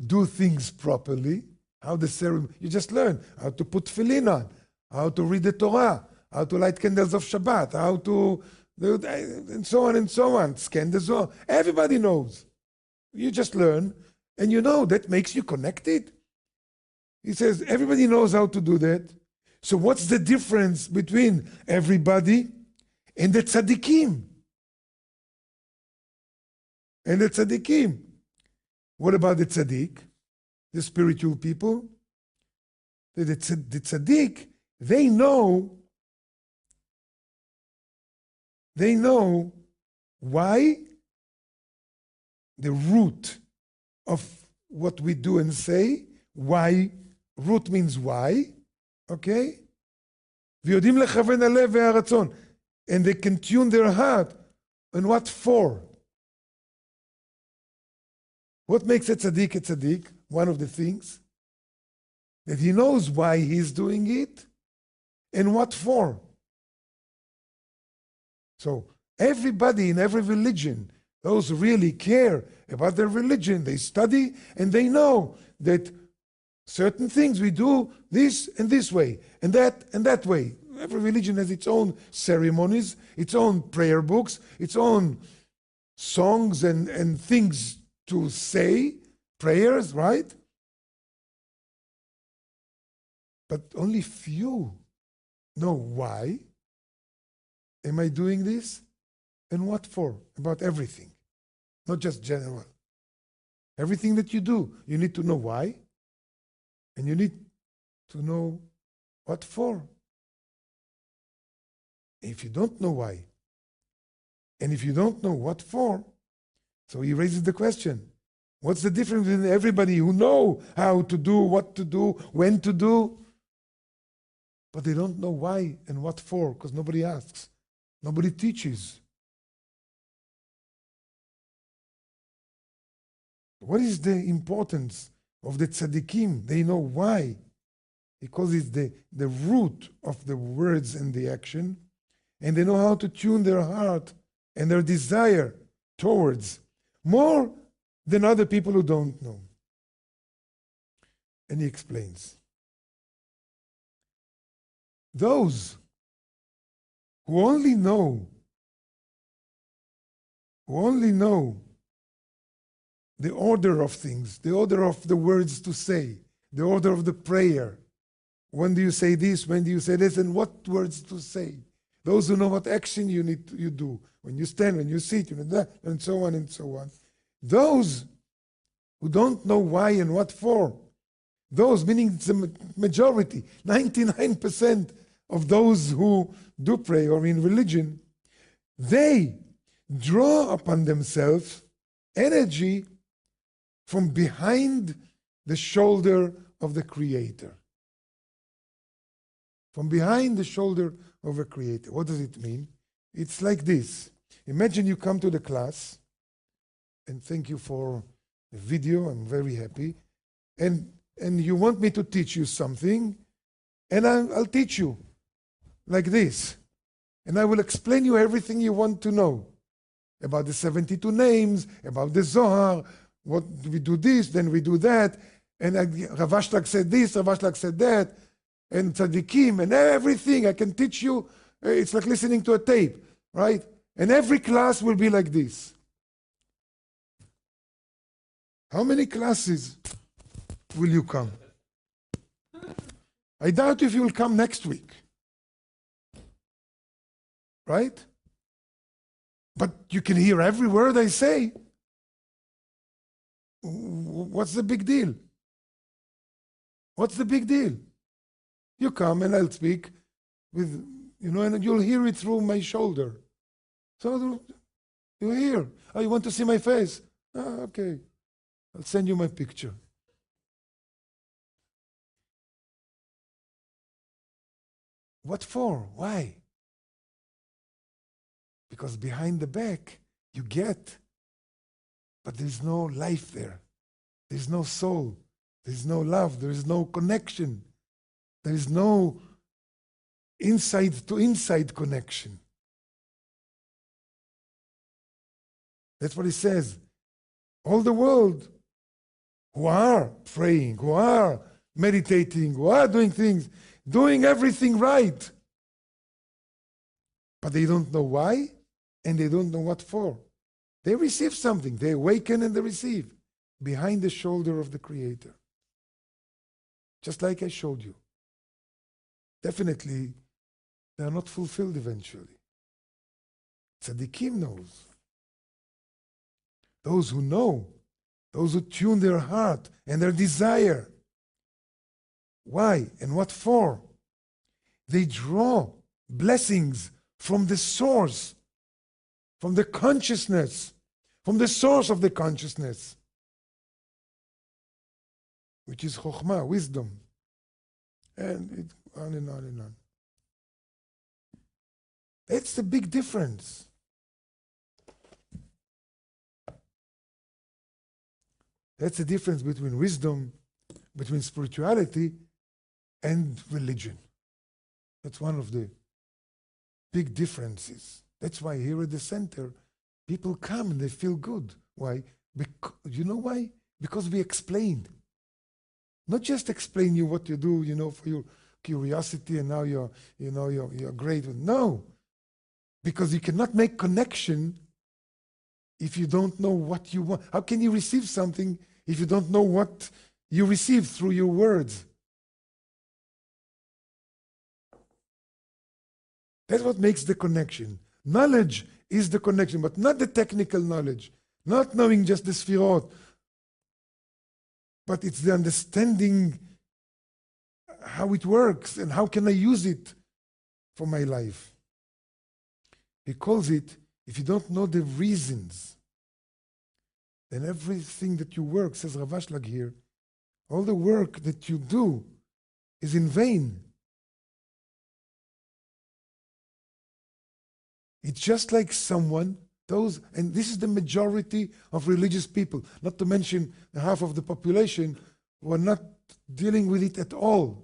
do things properly, how the ceremony, you just learn how to put tefillin on, how to read the Torah, how to light candles of Shabbat, how to, and so on, scan the Zohar. Everybody knows. You just learn, and you know that makes you connected. He says, everybody knows how to do that. So what's the difference between everybody and the tzaddikim? And the tzaddikim. What about the tzaddik? The spiritual people? The tzaddik, they know why the root of what we do and say, why, root means why, okay? ויודעים לכוון הלב והרצון. And they can tune their heart on what for. What makes a tzaddik a tzaddik? One of the things that he knows why he's doing it and what for. So everybody in every religion, those who really care about their religion, they study and they know that certain things we do this and this way, and that way. Every religion has its own ceremonies, its own prayer books, its own songs and things to say, prayers, right? But only few know why am I doing this and what for, about everything, not just general. Everything that you do, you need to know why, and you need to know what for. If you don't know why, and if you don't know what for, so he raises the question, what's the difference between everybody who know how to do, what to do, when to do, but they don't know why and what for, because nobody asks, nobody teaches. What is the importance of the tzaddikim? They know why, because it's the root of the words and the action, and they know how to tune their heart and their desire towards more than other people who don't know. And he explains. Those who only know the order of things, the order of the words to say, the order of the prayer. When do you say this? When do you say this? And what words to say? Those who know what action you do. When you stand, when you sit, and so on and so on. Those who don't know why and what for, those, meaning the majority, 99% of those who do pray or in religion, they draw upon themselves energy from behind the shoulder of the Creator. From behind the shoulder of a Creator. What does it mean? It's like this. Imagine you come to the class, and thank you for the video, I'm very happy, and you want me to teach you something, and I'll teach you like this. And I will explain you everything you want to know about the 72 names, about the Zohar, what we do this, then we do that, and Rav Ashlag said this, Rav Ashlag said that, and tzaddikim, and everything I can teach you. It's like listening to a tape, right? And every class will be like this. How many classes will you come? I doubt if you will come next week. Right? But you can hear every word I say. What's the big deal? What's the big deal? You come and I'll speak with, and you'll hear it through my shoulder. So you hear. Oh, you want to see my face? Okay. I'll send you my picture. What for? Why? Because behind the back, you get, but there's no life there. There's no soul. There's no love. There is no connection. There is no inside to inside connection. That's what he says. All the world who are praying, who are meditating, who are doing things, doing everything right, but they don't know why and they don't know what for. They receive something. They awaken and they receive behind the shoulder of the Creator. Just like I showed you. Definitely, they are not fulfilled eventually. Tzaddikim knows. Those who know, those who tune their heart and their desire. Why and what for? They draw blessings from the source, from the consciousness, from the source of the consciousness, which is chokhmah, wisdom. And it on and on and on. That's the big difference. That's the difference between wisdom, between spirituality and religion. That's one of the big differences. That's why here at the center, people come and they feel good. Why? You know why? Because we explained. Not just explain you what you do, for your curiosity, and now you're great. No, because you cannot make connection if you don't know what you want. How can you receive something if you don't know what you receive through your words? That's what makes the connection. Knowledge is the connection, but not the technical knowledge, not knowing just the sphirot, but it's the understanding how it works and how can I use it for my life. He calls it, if you don't know the reasons, then everything that you work, says Rav Ashlag here, all the work that you do is in vain. It's just like someone, and this is the majority of religious people, not to mention half of the population who are not dealing with it at all.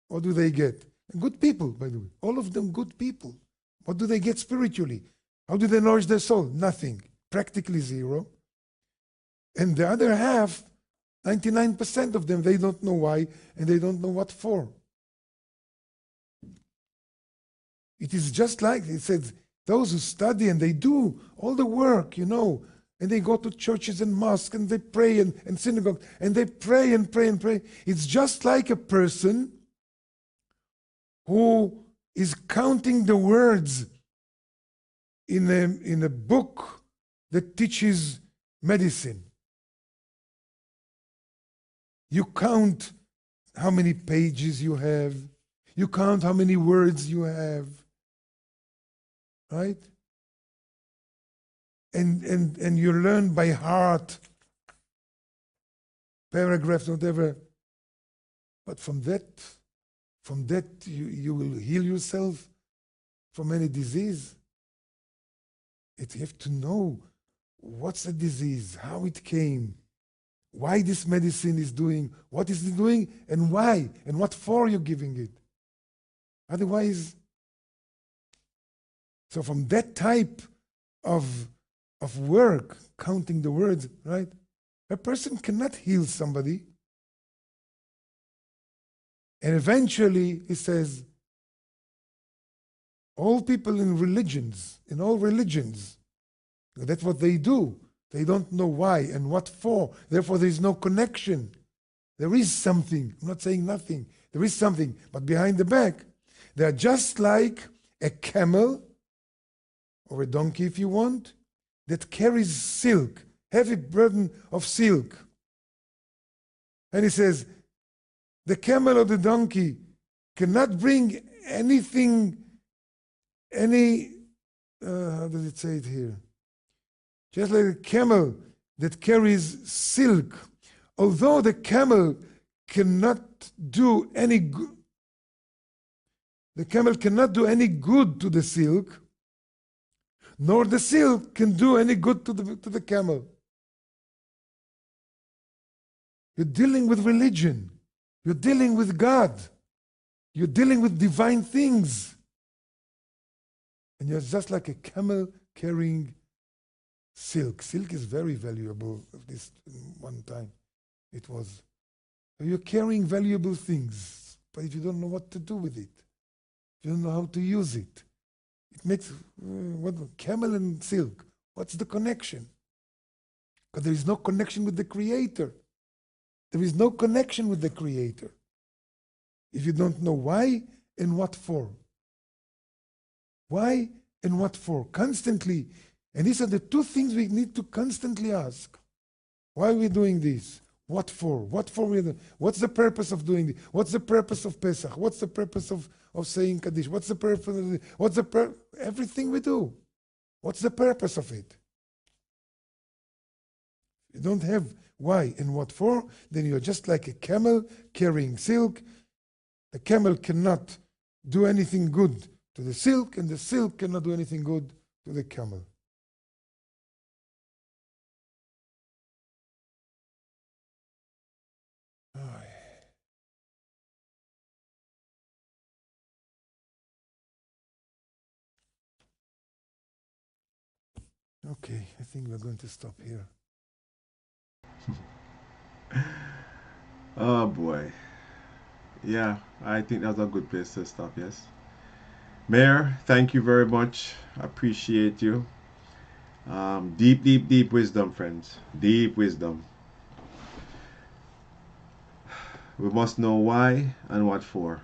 What do they get? Good people, by the way. All of them good people. What do they get spiritually? How do they nourish their soul? Nothing. Practically zero. And the other half, 99% of them, they don't know why and they don't know what for. It is just like, it says, those who study and they do all the work, and they go to churches and mosques and they pray and synagogues and they pray and pray and pray. It's just like a person who is counting the words in a book that teaches medicine. You count how many pages you have. You count how many words you have. Right? And you learn by heart paragraphs, whatever. But from that you will heal yourself from any disease. You have to know what's the disease, how it came, why this medicine is doing, what is it doing, and why, and what for you're giving it. Otherwise, so from that type of work, counting the words, right? A person cannot heal somebody. And eventually, he says, all people in all religions, that's what they do. They don't know why and what for. Therefore, there is no connection. There is something. I'm not saying nothing. There is something. But behind the back, they are just like a camel, or a donkey if you want, that carries silk, heavy burden of silk. And he says, the camel or the donkey cannot bring anything, how does it say it here? Just like a camel that carries silk, although the camel cannot do any good, the camel cannot do any good to the silk, nor the silk can do any good to the camel. You're dealing with religion. You're dealing with God. You're dealing with divine things. And you're just like a camel carrying silk. Silk is very valuable. This one time it was. You're carrying valuable things, but if you don't know what to do with it, you don't know how to use it, it makes what camel and silk. What's the connection? Because there is no connection with the Creator. There is no connection with the Creator if you don't know why and what for. Why and what for? Constantly. And these are the two things we need to constantly ask. Why are we doing this? What for? What for? What's the purpose of doing this? What's the purpose of Pesach? What's the purpose of saying Kaddish? What's the purpose of everything we do? What's the purpose of it? You don't have why and what for, then you're just like a camel carrying silk. The camel cannot do anything good to the silk, and the silk cannot do anything good to the camel. Okay, I think we're going to stop here. Oh boy. Yeah, I think that's a good place to stop, yes. Mayor, thank you very much. Appreciate you. Deep wisdom, friends. Deep wisdom. We must know why and what for.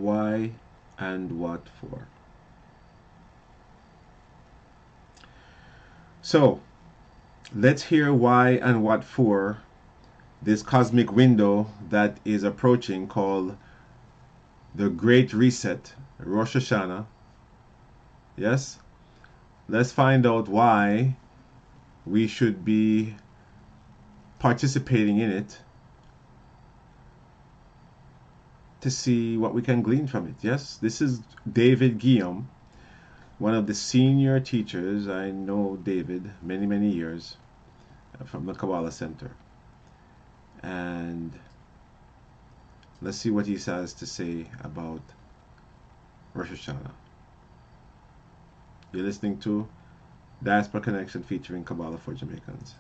why and what for. So, let's hear why and what for this cosmic window that is approaching called the Great Reset, Rosh Hashanah. Yes? Let's find out why we should be participating in it to see what we can glean from it. Yes? This is David Guillaume, one of the senior teachers. I know David many, many years from the Kabbalah Center. And let's see what he has to say about Rosh Hashanah. You're listening to Diaspora Connection featuring Kabbalah for Jamaicans.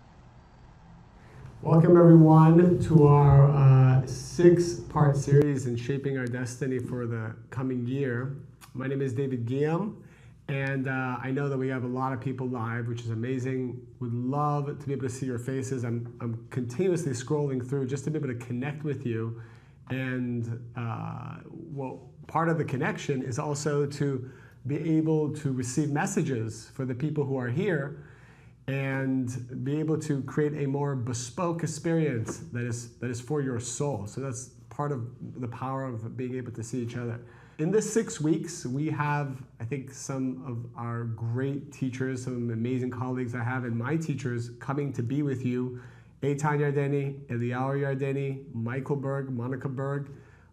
Welcome everyone to our 6-part series in shaping our destiny for the coming year. My name is David Guillaume, and I know that we have a lot of people live, which is amazing. Would love to be able to see your faces. I'm continuously scrolling through just to be able to connect with you. And well, part of the connection is also to be able to receive messages for the people who are here and be able to create a more bespoke experience that is for your soul. So that's part of the power of being able to see each other. In this 6 weeks, we have, I think, some of our great teachers, some amazing colleagues I have, and my teachers coming to be with you. Eitan Yardeni, Eliyahu Yardeni, Michael Berg, Monica Berg,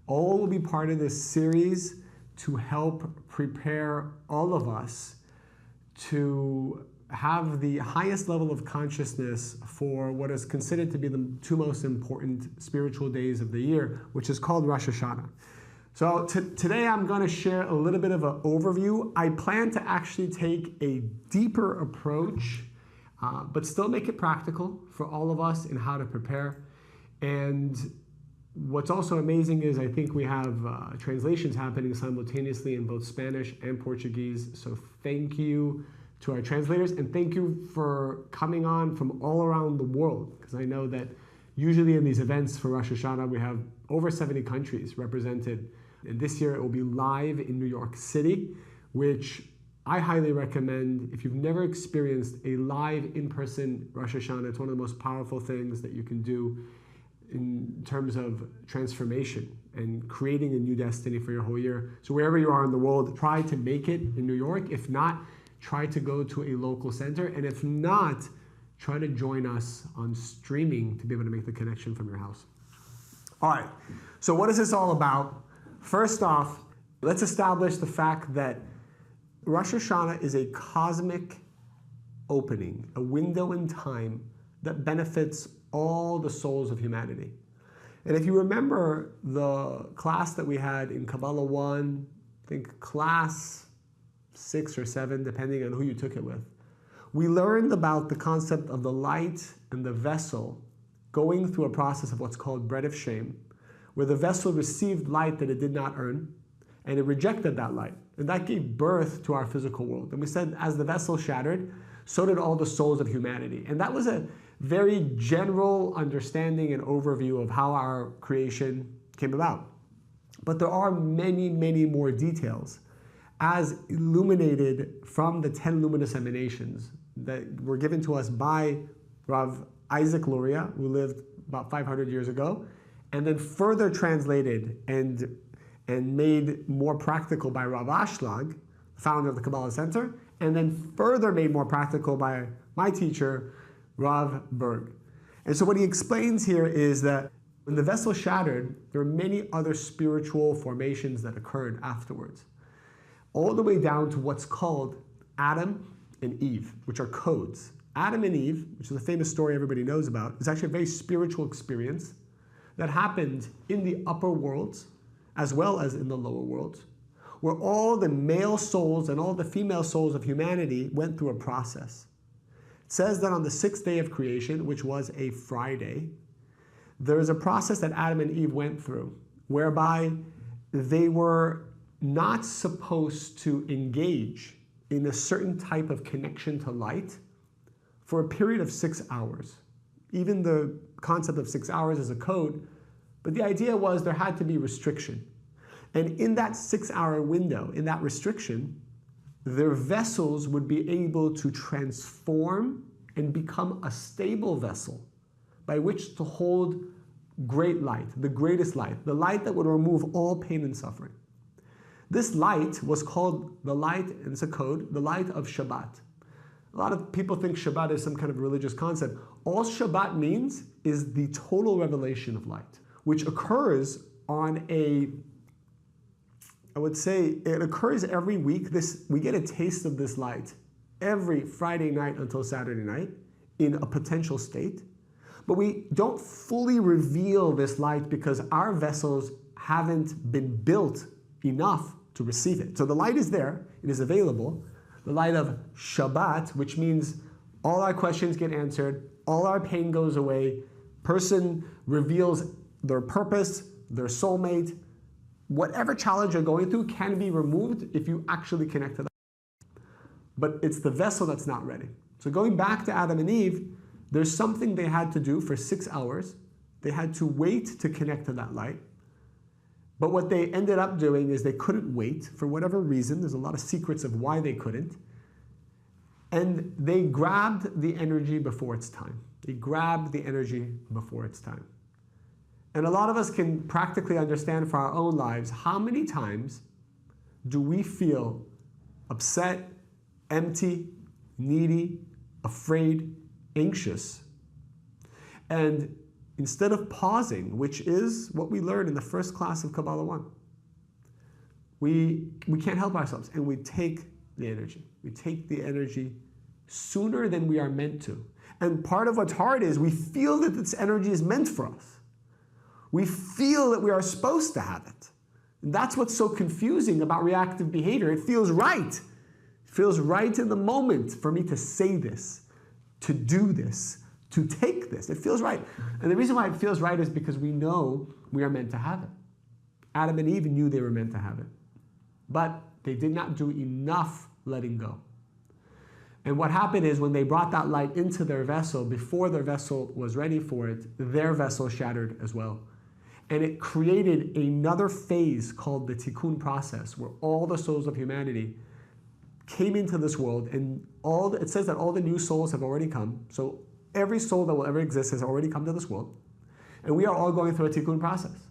all will be part of this series to help prepare all of us to have the highest level of consciousness for what is considered to be the 2 most important spiritual days of the year, which is called Rosh Hashanah. So today I'm going to share a little bit of an overview. I plan to actually take a deeper approach, but still make it practical for all of us in how to prepare. And what's also amazing is I think we have translations happening simultaneously in both Spanish and Portuguese. So thank you to our translators, and thank you for coming on from all around the world, because I know that usually in these events for Rosh Hashanah we have over 70 countries represented, and this year it will be live in New York City, which I highly recommend. If you've never experienced a live in-person Rosh Hashanah, it's one of the most powerful things that you can do in terms of transformation and creating a new destiny for your whole year. So wherever you are in the world, try to make it in New York. If not, try to go to a local center. And if not, try to join us on streaming to be able to make the connection from your house. All right, so what is this all about? First off, let's establish the fact that Rosh Hashanah is a cosmic opening, a window in time that benefits all the souls of humanity. And if you remember the class that we had in Kabbalah 1, I think class 6 or 7, depending on who you took it with, we learned about the concept of the light and the vessel going through a process of what's called bread of shame, where the vessel received light that it did not earn, and it rejected that light. And that gave birth to our physical world. And we said as the vessel shattered, so did all the souls of humanity. And that was a very general understanding and overview of how our creation came about. But there are many, many more details as illuminated from the 10 luminous emanations that were given to us by Rav Isaac Luria, who lived about 500 years ago, and then further translated and made more practical by Rav Ashlag, founder of the Kabbalah Center, and then further made more practical by my teacher, Rav Berg. And so what he explains here is that when the vessel shattered, there are many other spiritual formations that occurred afterwards, all the way down to what's called Adam and Eve, which are codes. Adam and Eve, which is a famous story everybody knows about, is actually a very spiritual experience that happened in the upper worlds as well as in the lower worlds, where all the male souls and all the female souls of humanity went through a process. It says that on the 6th day of creation, which was a Friday, there is a process that Adam and Eve went through, whereby they were not supposed to engage in a certain type of connection to light for a period of 6 hours. Even the concept of 6 hours is a code, but the idea was there had to be restriction. And in that 6-hour window, in that restriction, their vessels would be able to transform and become a stable vessel by which to hold great light, the greatest light, the light that would remove all pain and suffering. This light was called the light, and it's a code, the light of Shabbat. A lot of people think Shabbat is some kind of religious concept. All Shabbat means is the total revelation of light, which occurs on I would say it occurs every week. We get a taste of this light every Friday night until Saturday night in a potential state. But we don't fully reveal this light because our vessels haven't been built enough to receive it. So the light is there, it is available. The light of Shabbat, which means all our questions get answered, all our pain goes away, person reveals their purpose, their soulmate. Whatever challenge you're going through can be removed if you actually connect to that. But it's the vessel that's not ready. So going back to Adam and Eve, there's something they had to do for 6 hours. They had to wait to connect to that light. But what they ended up doing is they couldn't wait for whatever reason. There's a lot of secrets of why they couldn't. And they grabbed the energy before it's time. They grabbed the energy before it's time. And a lot of us can practically understand for our own lives, how many times do we feel upset, empty, needy, afraid, anxious? And instead of pausing, which is what we learned in the first class of Kabbalah 1, we can't help ourselves, and we take the energy. We take the energy sooner than we are meant to. And part of what's hard is we feel that this energy is meant for us. We feel that we are supposed to have it. And that's what's so confusing about reactive behavior. It feels right. It feels right in the moment for me to say this, to do this, to take this. It feels right. And the reason why it feels right is because we know we are meant to have it. Adam and Eve knew they were meant to have it. But they did not do enough letting go. And what happened is when they brought that light into their vessel, before their vessel was ready for it, their vessel shattered as well. And it created another phase called the tikkun process, where all the souls of humanity came into this world, and it says that all the new souls have already come. So every soul that will ever exist has already come to this world. And we are all going through a tikkun process.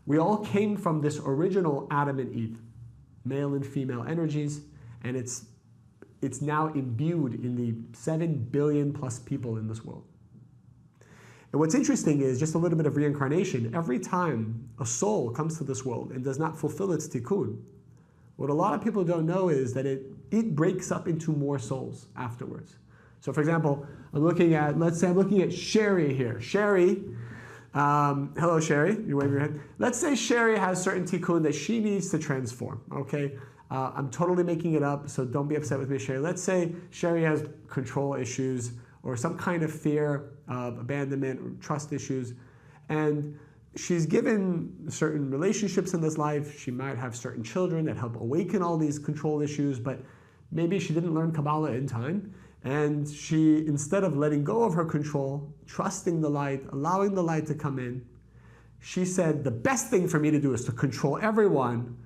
We all came from this original Adam and Eve, male and female energies, and it's now imbued in the 7 billion plus people in this world. And what's interesting is just a little bit of reincarnation. Every time a soul comes to this world and does not fulfill its tikkun, what a lot of people don't know is that it breaks up into more souls afterwards. So for example, let's say I'm looking at Sherry here. Sherry, hello Sherry, you wave your head. Let's say Sherry has certain tikkun that she needs to transform, okay? I'm totally making it up, so don't be upset with me, Sherry. Let's say Sherry has control issues or some kind of fear of abandonment or trust issues, and she's given certain relationships in this life. She might have certain children that help awaken all these control issues, but maybe she didn't learn Kabbalah in time, and she, instead of letting go of her control, trusting the light, allowing the light to come in, she said, the best thing for me to do is to control everyone,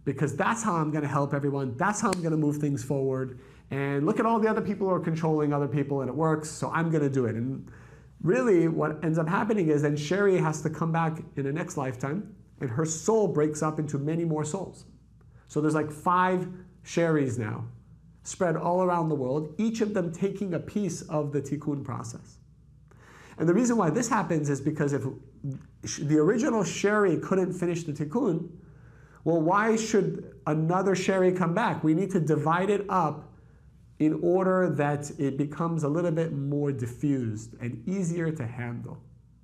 because that's how I'm going to help everyone, that's how I'm going to move things forward, and look at all the other people who are controlling other people and it works, so I'm going to do it. And really what ends up happening is then Sherry has to come back in the next lifetime, and her soul breaks up into many more souls. So there's like 5 Sherrys now, spread all around the world, each of them taking a piece of the tikkun process. And the reason why this happens is because if the original Sherry couldn't finish the tikkun, well, why should another Sherry come back? We need to divide it up in order that it becomes a little bit more diffused and easier to handle,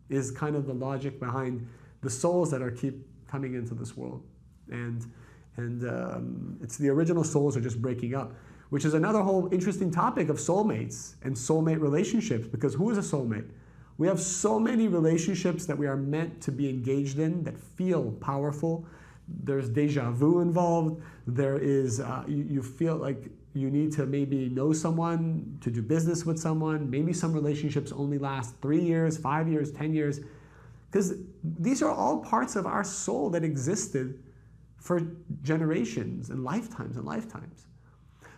is kind of the logic behind the souls that keep coming into this world. And it's the original souls are just breaking up, which is another whole interesting topic of soulmates and soulmate relationships, because who is a soulmate? We have so many relationships that we are meant to be engaged in that feel powerful. There's deja vu involved. There is, you feel like you need to maybe know someone to do business with someone. Maybe some relationships only last 3 years, 5 years, 10 years. Because these are all parts of our soul that existed for generations and lifetimes and lifetimes.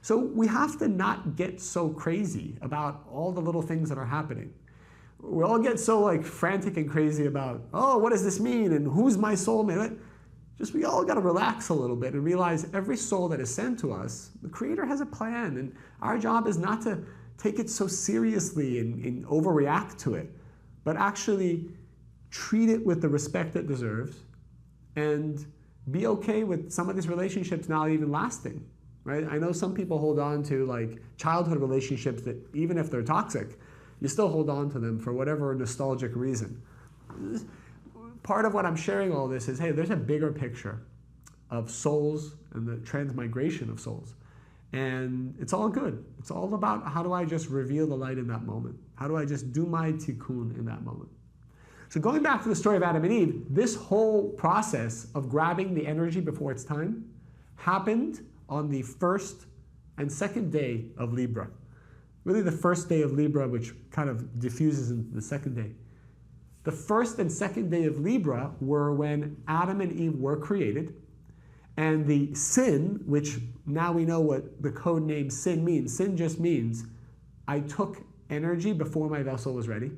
So we have to not get so crazy about all the little things that are happening. We all get so like frantic and crazy about, oh, what does this mean? And who's my soulmate? Just we all got to relax a little bit and realize every soul that is sent to us, the Creator has a plan. And our job is not to take it so seriously and overreact to it, but actually treat it with the respect it deserves and be okay with some of these relationships not even lasting, right? I know some people hold on to like childhood relationships that even if they're toxic, you still hold on to them for whatever nostalgic reason. Part of what I'm sharing all this is, hey, there's a bigger picture of souls and the transmigration of souls. And it's all good. It's all about how do I just reveal the light in that moment? How do I just do my tikkun in that moment? So going back to the story of Adam and Eve, this whole process of grabbing the energy before it's time happened on the first and second day of Libra. Really the first day of Libra, which kind of diffuses into the second day. The first and second day of Libra were when Adam and Eve were created, and the sin, which now we know what the code name sin means. Sin just means I took energy before my vessel was ready.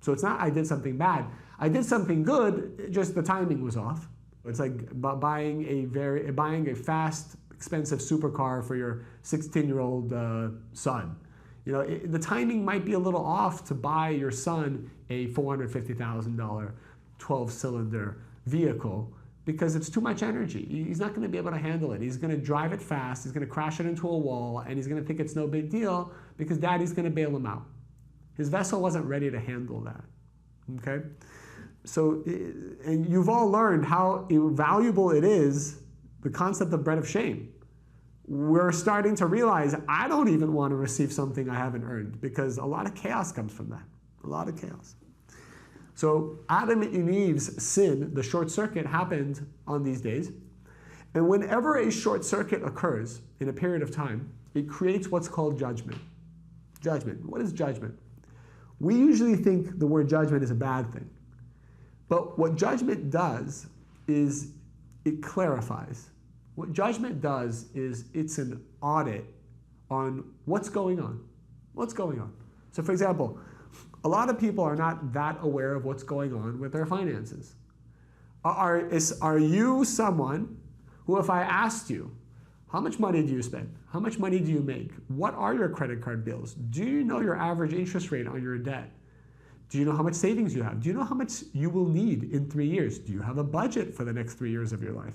So it's not I did something bad. I did something good, just the timing was off. It's like buying a fast, expensive supercar for your 16-year-old son. You know, the timing might be a little off to buy your son a $450,000 12-cylinder vehicle because it's too much energy. He's not going to be able to handle it. He's going to drive it fast, he's going to crash it into a wall, and he's going to think it's no big deal because daddy's going to bail him out. His vessel wasn't ready to handle that, okay? So, and you've all learned how valuable it is, the concept of bread of shame. We're starting to realize I don't even want to receive something I haven't earned because a lot of chaos comes from that, a lot of chaos. So Adam and Eve's sin, the short circuit, happened on these days. And whenever a short circuit occurs in a period of time, it creates what's called judgment. Judgment. What is judgment? We usually think the word judgment is a bad thing. But what judgment does is it clarifies. What judgment does is it's an audit on what's going on. What's going on? So for example, a lot of people are not that aware of what's going on with their finances. Are you someone who, if I asked you, how much money do you spend? How much money do you make? What are your credit card bills? Do you know your average interest rate on your debt? Do you know how much savings you have? Do you know how much you will need in 3 years? Do you have a budget for the next 3 years of your life?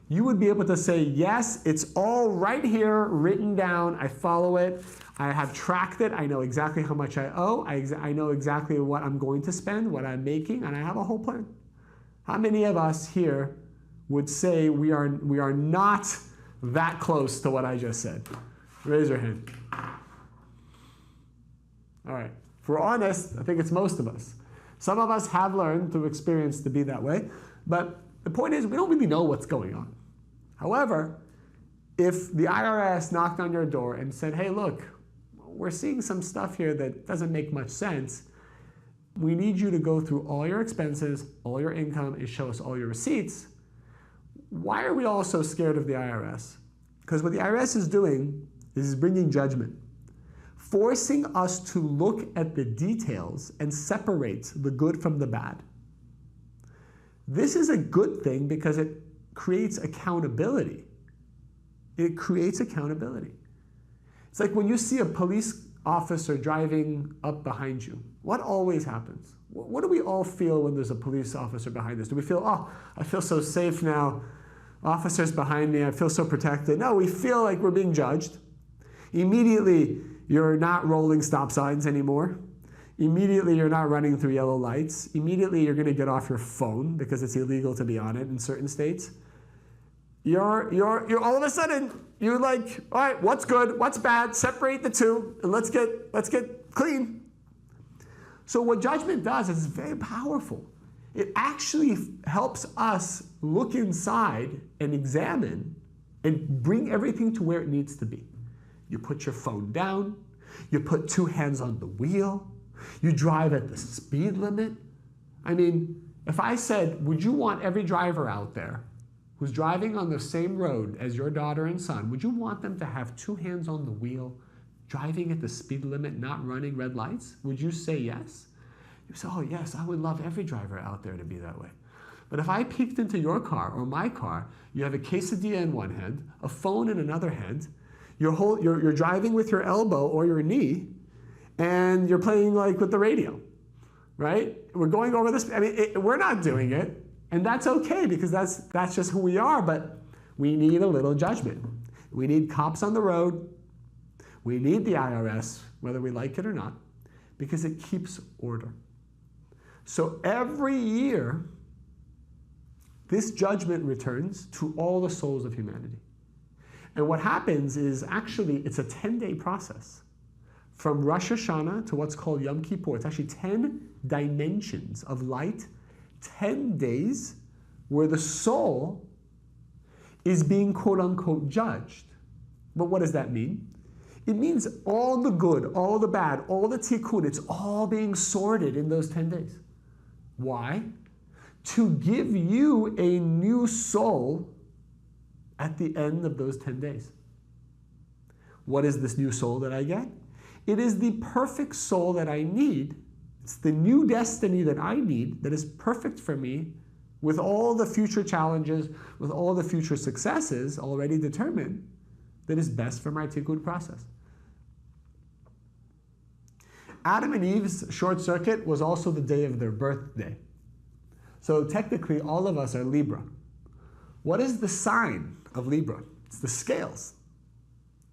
You would be able to say, yes, it's all right here, written down, I follow it, I have tracked it, I know exactly how much I owe, I know exactly what I'm going to spend, what I'm making, and I have a whole plan. How many of us here would say we are not that close to what I just said? Raise your hand. All right. If we're honest, I think it's most of us. Some of us have learned through experience to be that way, but the point is we don't really know what's going on. However, if the IRS knocked on your door and said, hey, look, we're seeing some stuff here that doesn't make much sense, we need you to go through all your expenses, all your income, and show us all your receipts. Why are we all so scared of the IRS? Because what the IRS is doing is bringing judgment, forcing us to look at the details and separate the good from the bad. This is a good thing because it creates accountability. It creates accountability. It's like when you see a police officer driving up behind you. What always happens? What do we all feel when there's a police officer behind us? Do we feel, oh, I feel so safe now. Officers behind me, I feel so protected. No, we feel like we're being judged. Immediately, you're not rolling stop signs anymore. Immediately, you're not running through yellow lights. Immediately, you're going to get off your phone because it's illegal to be on it in certain states. You're all of a sudden, you're like, all right, what's good, what's bad, separate the two, and let's get clean. So what judgment does is very powerful. It actually helps us look inside and examine and bring everything to where it needs to be. You put your phone down, you put 2 hands on the wheel, you drive at the speed limit. I mean, if I said, would you want every driver out there who's driving on the same road as your daughter and son, would you want them to have two hands on the wheel, driving at the speed limit, not running red lights? Would you say yes? You say, oh yes, I would love every driver out there to be that way. But if I peeked into your car or my car, you have a quesadilla in one hand, a phone in another hand, you're driving with your elbow or your knee, and you're playing like with the radio, right? We're going over this. I mean, we're not doing it, and that's okay because that's just who we are. But we need a little judgment. We need cops on the road. We need the IRS, whether we like it or not, because it keeps order. So every year, this judgment returns to all the souls of humanity. And what happens is actually it's a 10-day process. From Rosh Hashanah to what's called Yom Kippur. It's actually 10 dimensions of light, 10 days where the soul is being quote unquote judged. But what does that mean? It means all the good, all the bad, all the tikkun, it's all being sorted in those 10 days. Why? To give you a new soul at the end of those 10 days. What is this new soul that I get? It is the perfect soul that I need. It's the new destiny that I need that is perfect for me with all the future challenges, with all the future successes already determined, that is best for my tikkun process. Adam and Eve's short circuit was also the day of their birthday. So technically, all of us are Libra. What is the sign of Libra? It's the scales.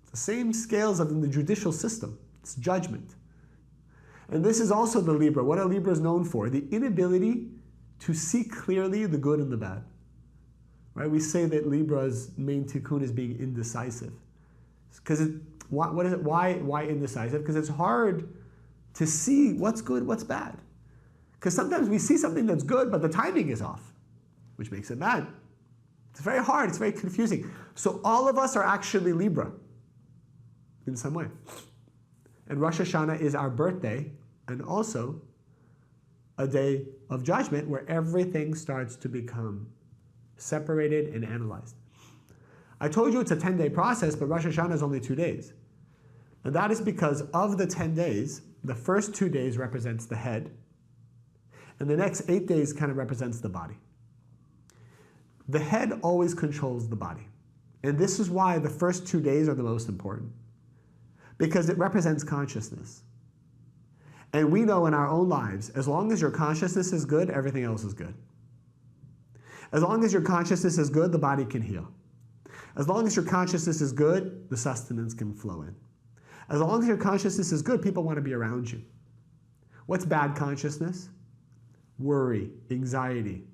It's the same scales as in the judicial system. It's judgment. And this is also the Libra. What are Libras known for? The inability to see clearly the good and the bad. Right? We say that Libra's main tikkun is being indecisive. Because what is it? Why indecisive? Because it's hard to see what's good, what's bad. Because sometimes we see something that's good, but the timing is off, which makes it bad. It's very hard. It's very confusing. So all of us are actually Libra in some way. And Rosh Hashanah is our birthday and also a day of judgment where everything starts to become separated and analyzed. I told you it's a 10-day process, but Rosh Hashanah is only 2 days. And that is because of the 10 days, the first 2 days represents the head, and the next 8 days kind of represents the body. The head always controls the body. And this is why the first 2 days are the most important. Because it represents consciousness. And we know in our own lives, as long as your consciousness is good, everything else is good. As long as your consciousness is good, the body can heal. As long as your consciousness is good, the sustenance can flow in. As long as your consciousness is good, people want to be around you. What's bad consciousness? Worry, anxiety,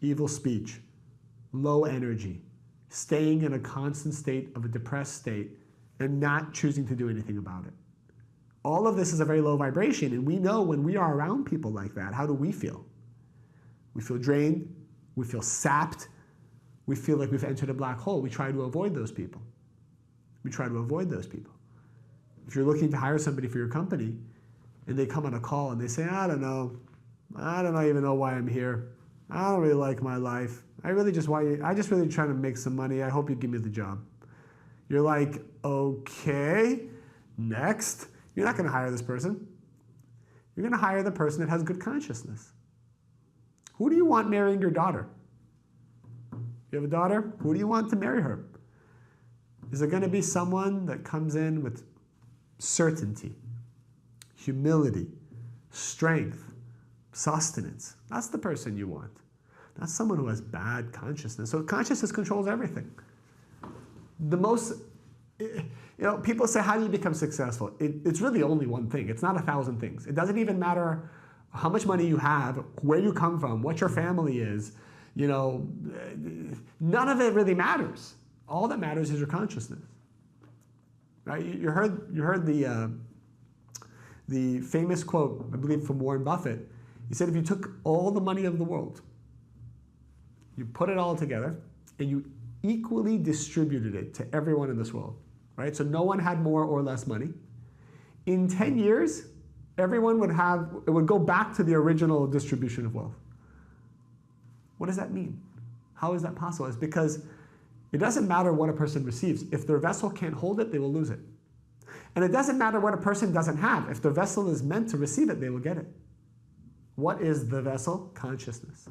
evil speech, low energy, staying in a constant state of a depressed state, and not choosing to do anything about it. All of this is a very low vibration, and we know when we are around people like that, how do we feel? We feel drained, we feel sapped, we feel like we've entered a black hole. We try to avoid those people. We try to avoid those people. If you're looking to hire somebody for your company, and they come on a call and they say, I don't even know why I'm here. I don't really like my life. I just really trying to make some money. I hope you give me the job. You're like, okay, next. You're not going to hire this person. You're going to hire the person that has good consciousness. Who do you want marrying your daughter? You have a daughter? Who do you want to marry her? Is it going to be someone that comes in with certainty, humility, strength, sustenance? That's the person you want. Not someone who has bad consciousness. So consciousness controls everything. People say, how do you become successful? It's really only one thing. It's not 1,000 things. It doesn't even matter how much money you have, where you come from, what your family is. None of it really matters. All that matters is your consciousness. Right? You heard the famous quote, I believe, from Warren Buffett. He said, if you took all the money of the world, you put it all together, and you equally distributed it to everyone in this world, right? So no one had more or less money. In 10 years, everyone would have, it would go back to the original distribution of wealth. What does that mean? How is that possible? It's because it doesn't matter what a person receives. If their vessel can't hold it, they will lose it. And it doesn't matter what a person doesn't have. If their vessel is meant to receive it, they will get it. What is the vessel? Consciousness.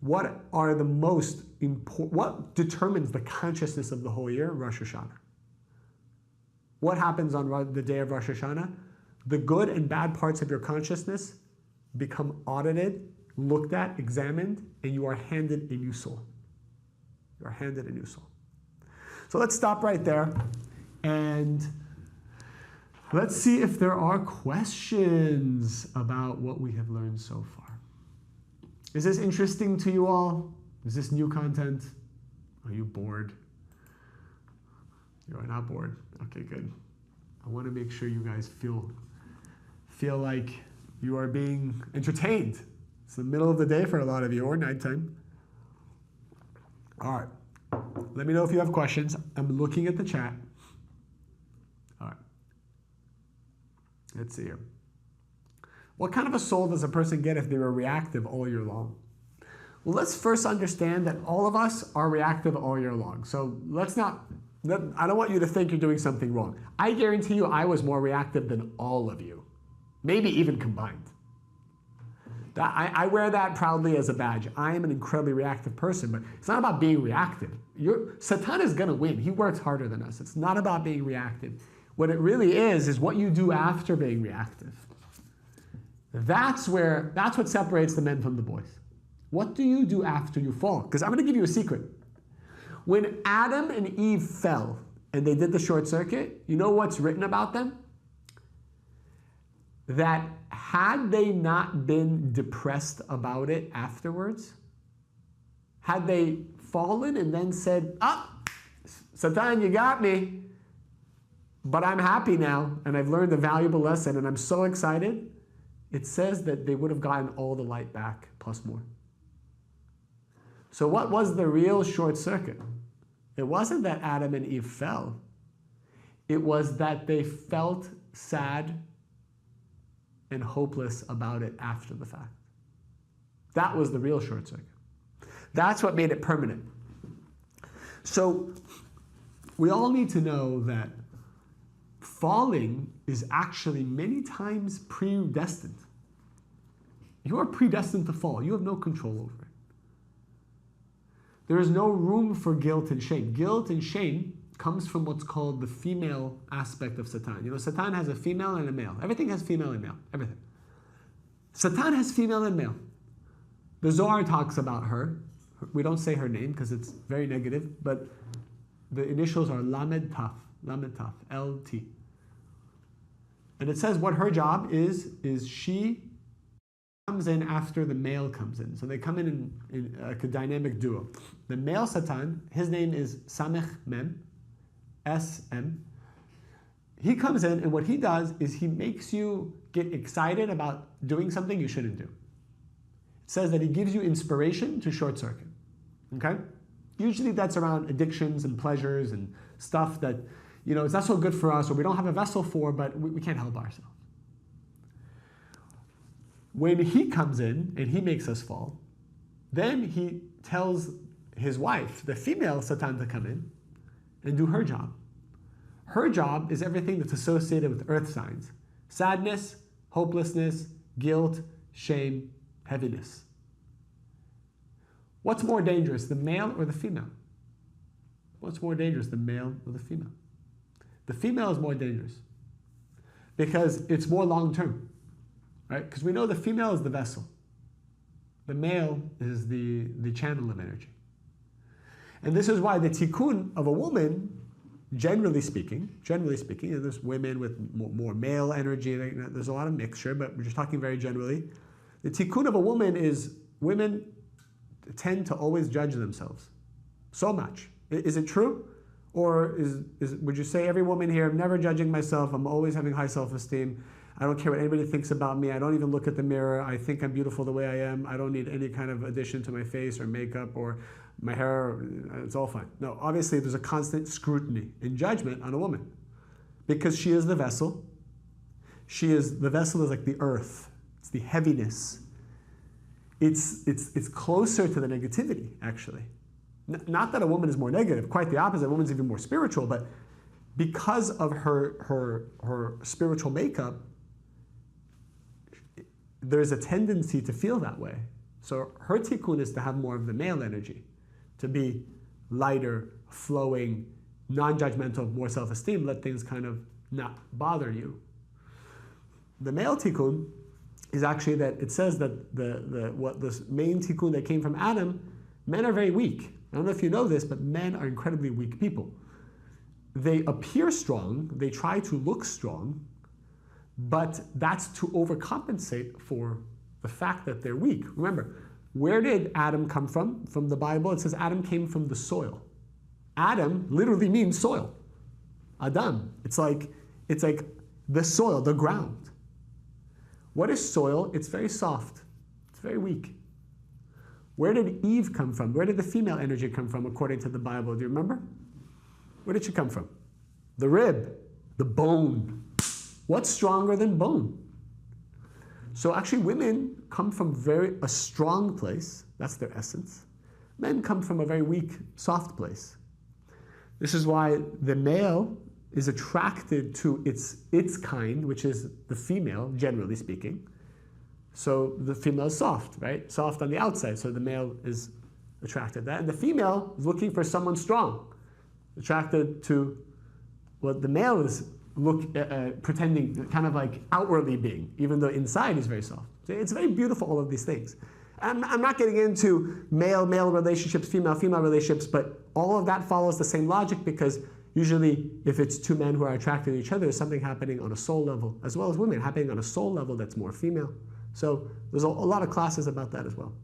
What are the most important, what determines the consciousness of the whole year? Rosh Hashanah. What happens on the day of Rosh Hashanah? The good and bad parts of your consciousness become audited, looked at, examined, and you are handed a new soul. You are handed a new soul. So let's stop right there and let's see if there are questions about what we have learned so far. Is this interesting to you all? Is this new content? Are you bored? You are not bored. Okay, good. I want to make sure you guys feel like you are being entertained. It's the middle of the day for a lot of you, or nighttime. All right. Let me know if you have questions. I'm looking at the chat. All right. Let's see here. What kind of a soul does a person get if they were reactive all year long? Well, let's first understand that all of us are reactive all year long. So I don't want you to think you're doing something wrong. I guarantee you I was more reactive than all of you, maybe even combined. I wear that proudly as a badge. I am an incredibly reactive person, but it's not about being reactive. Satan is going to win. He works harder than us. It's not about being reactive. What it really is what you do after being reactive. That's what separates the men from the boys. What do you do after you fall? Because I'm going to give you a secret. When Adam and Eve fell and they did the short circuit, you know what's written about them? That had they not been depressed about it afterwards, had they fallen and then said, Satan, you got me, but I'm happy now and I've learned a valuable lesson and I'm so excited, it says that they would have gotten all the light back plus more. So what was the real short circuit? It wasn't that Adam and Eve fell. It was that they felt sad and hopeless about it after the fact. That was the real short circuit. That's what made it permanent. So we all need to know that falling is actually many times predestined. You are predestined to fall. You have no control over it. There is no room for guilt and shame. Guilt and shame comes from what's called the female aspect of Satan. You know, Satan has a female and a male. Everything has female and male. Everything. Satan has female and male. The Zohar talks about her. We don't say her name because it's very negative, but the initials are Lamed Taf, LT. And it says what her job is she comes in after the male comes in. So they come in like a dynamic duo. The male Satan, his name is Samech Mem, SM. He comes in and what he does is he makes you get excited about doing something you shouldn't do. It says that he gives you inspiration to short circuit. Okay? Usually that's around addictions and pleasures and stuff that, you know, it's not so good for us or we don't have a vessel for, but we can't help ourselves. When he comes in and he makes us fall, then he tells his wife, the female Satan, to come in and do her job. Her job is everything that's associated with earth signs. Sadness, hopelessness, guilt, shame, heaviness. What's more dangerous, the male or the female? What's more dangerous, the male or the female? The female is more dangerous because it's more long-term. Right? Because we know the female is the vessel. The male is the channel of energy. And this is why the tikkun of a woman, generally speaking, there's women with more male energy, there's a lot of mixture, but we're just talking very generally. The tikkun of a woman is women tend to always judge themselves. So much. Is it true? Or would you say every woman here, I'm never judging myself, I'm always having high self-esteem, I don't care what anybody thinks about me. I don't even look at the mirror. I think I'm beautiful the way I am. I don't need any kind of addition to my face or makeup or my hair. It's all fine. No, obviously there's a constant scrutiny and judgment on a woman because she is the vessel. The vessel is like the earth. It's the heaviness. It's closer to the negativity, actually. Not that a woman is more negative, quite the opposite. A woman's even more spiritual, but because of her spiritual makeup, there's a tendency to feel that way. So her tikkun is to have more of the male energy, to be lighter, flowing, non-judgmental, more self-esteem, let things kind of not bother you. The male tikkun is actually that it says that the main tikkun that came from Adam, men are very weak. I don't know if you know this, but men are incredibly weak people. They appear strong, they try to look strong, but that's to overcompensate for the fact that they're weak. Remember, where did Adam come from? From the Bible, it says Adam came from the soil. Adam literally means soil. Adam. It's like the soil, the ground. What is soil? It's very soft. It's very weak. Where did Eve come from? Where did the female energy come from according to the Bible? Do you remember? Where did she come from? The rib, the bone. What's stronger than bone? So actually women come from a strong place. That's their essence. Men come from a very weak, soft place. This is why the male is attracted to its kind, which is the female, generally speaking. So the female is soft, right? Soft on the outside, so the male is attracted to that. And the female is looking for someone strong, attracted to what the male is pretending, kind of like outwardly being, even though inside is very soft. So it's very beautiful, all of these things. I'm not getting into male-male relationships, female-female relationships, but all of that follows the same logic, because usually if it's two men who are attracted to each other, there's something happening on a soul level, as well as women happening on a soul level that's more female. So there's a lot of classes about that as well.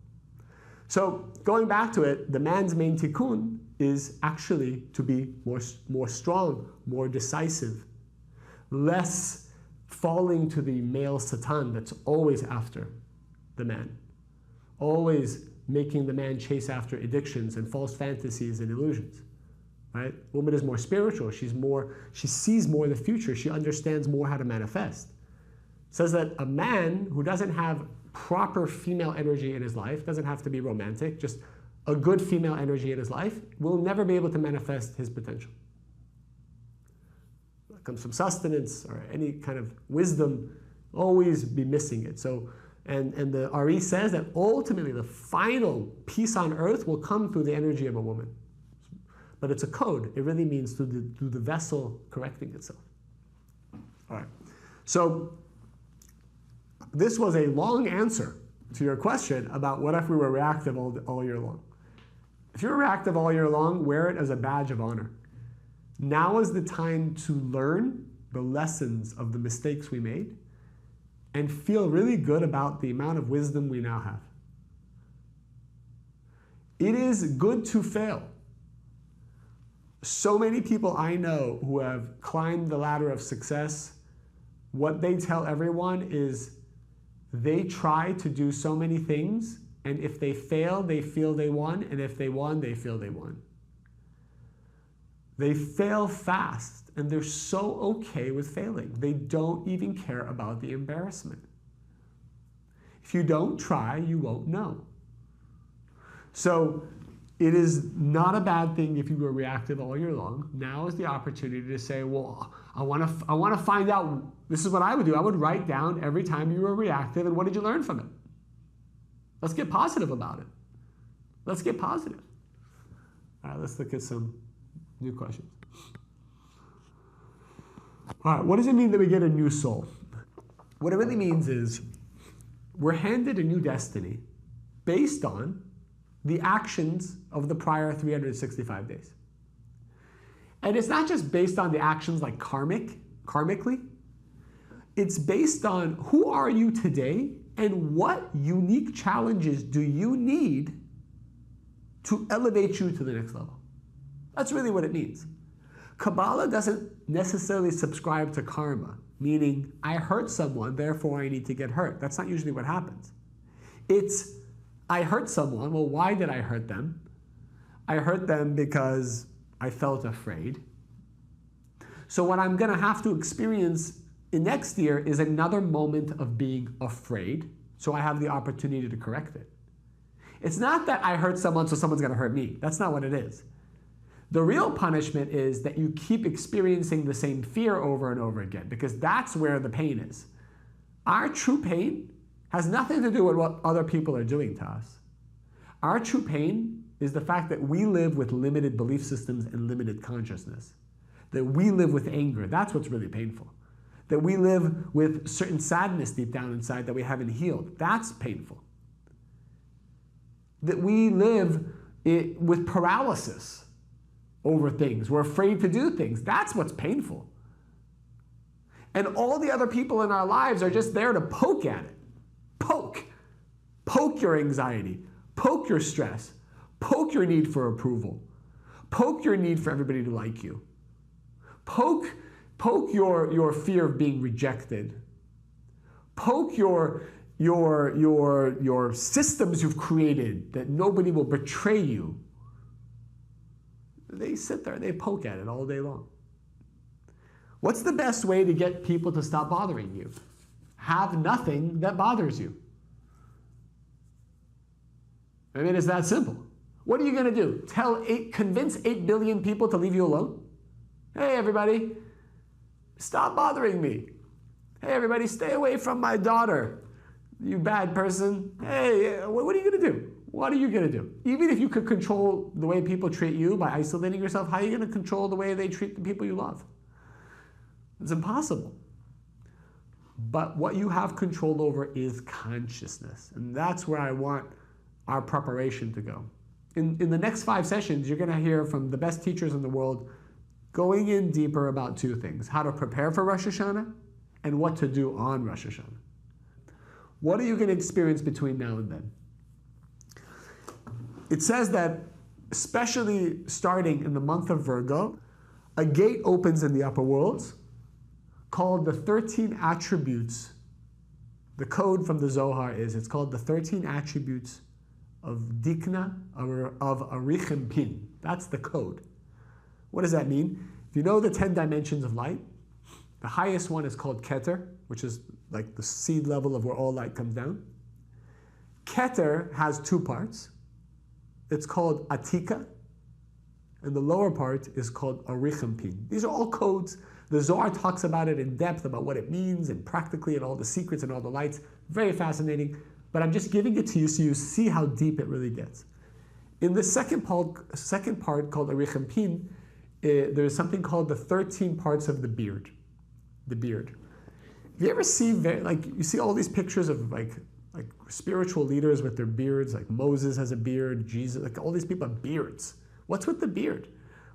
So going back to it, the man's main tikkun is actually to be more strong, more decisive, less falling to the male satan that's always after the man, always making the man chase after addictions and false fantasies and illusions. Right? Woman is more spiritual. She sees more the future. She understands more how to manifest. It says that a man who doesn't have proper female energy in his life, doesn't have to be romantic, just a good female energy in his life, will never be able to manifest his potential. It comes from sustenance or any kind of wisdom, always be missing it. So, and the Ari says that ultimately the final peace on earth will come through the energy of a woman. But it's a code. It really means through the vessel correcting itself. All right. So this was a long answer to your question about what if we were reactive all year long. If you're reactive all year long, wear it as a badge of honor. Now is the time to learn the lessons of the mistakes we made and feel really good about the amount of wisdom we now have. It is good to fail. So many people I know who have climbed the ladder of success, what they tell everyone is they try to do so many things, and if they fail, they feel they won, and if they won, they feel they won. They fail fast, and they're so okay with failing. They don't even care about the embarrassment. If you don't try, you won't know. So it is not a bad thing if you were reactive all year long. Now is the opportunity to say, well, I want to find out. This is what I would do. I would write down every time you were reactive and what did you learn from it. Let's get positive about it. Let's get positive. All right, let's look at some new questions. All right, what does it mean that we get a new soul? What it really means is we're handed a new destiny based on the actions of the prior 365 days. And it's not just based on the actions like karmically. It's based on who are you today and what unique challenges do you need to elevate you to the next level. That's really what it means. Kabbalah doesn't necessarily subscribe to karma, meaning I hurt someone, therefore I need to get hurt. That's not usually what happens. It's I hurt someone. Well, why did I hurt them? I hurt them because I felt afraid. So what I'm going to have to experience in next year is another moment of being afraid, so I have the opportunity to correct it. It's not that I hurt someone so someone's going to hurt me. That's not what it is. The real punishment is that you keep experiencing the same fear over and over again, because that's where the pain is. Our true pain has nothing to do with what other people are doing to us. Our true pain is the fact that we live with limited belief systems and limited consciousness. That we live with anger. That's what's really painful. That we live with certain sadness deep down inside that we haven't healed. That's painful. That we live with paralysis over things. We're afraid to do things. That's what's painful. And all the other people in our lives are just there to poke at it. Poke. Poke your anxiety. Poke your stress. Poke your need for approval. Poke your need for everybody to like you. Poke your fear of being rejected. Poke your systems you've created that nobody will betray you. They sit there and they poke at it all day long. What's the best way to get people to stop bothering you? Have nothing that bothers you. I mean, it's that simple. What are you going to do? Convince 8 billion people to leave you alone? Hey, everybody, stop bothering me. Hey, everybody, stay away from my daughter. You bad person. Hey, what are you going to do? What are you going to do? Even if you could control the way people treat you by isolating yourself, how are you going to control the way they treat the people you love? It's impossible. But what you have control over is consciousness. And that's where I want our preparation to go. In the next 5 sessions, you're going to hear from the best teachers in the world going in deeper about 2 things: how to prepare for Rosh Hashanah and what to do on Rosh Hashanah. What are you going to experience between now and then? It says that, especially starting in the month of Virgo, a gate opens in the upper worlds called the 13 attributes. The code from the Zohar it's called the 13 attributes of Dikna, or of Arichim Pin. That's the code. What does that mean? If you know the 10 dimensions of light, the highest one is called Keter, which is like the seed level of where all light comes down. Keter has 2 parts. It's called Atika, and the lower part is called Arichim Pin. These are all codes. The Zohar talks about it in depth, about what it means and practically, and all the secrets and all the lights. Very fascinating. But I'm just giving it to you so you see how deep it really gets. In the second part called Arichim Pin, there's something called the 13 parts of the beard. The beard. Have you ever see you see all these pictures of like spiritual leaders with their beards? Like Moses has a beard, Jesus, like all these people have beards. What's with the beard?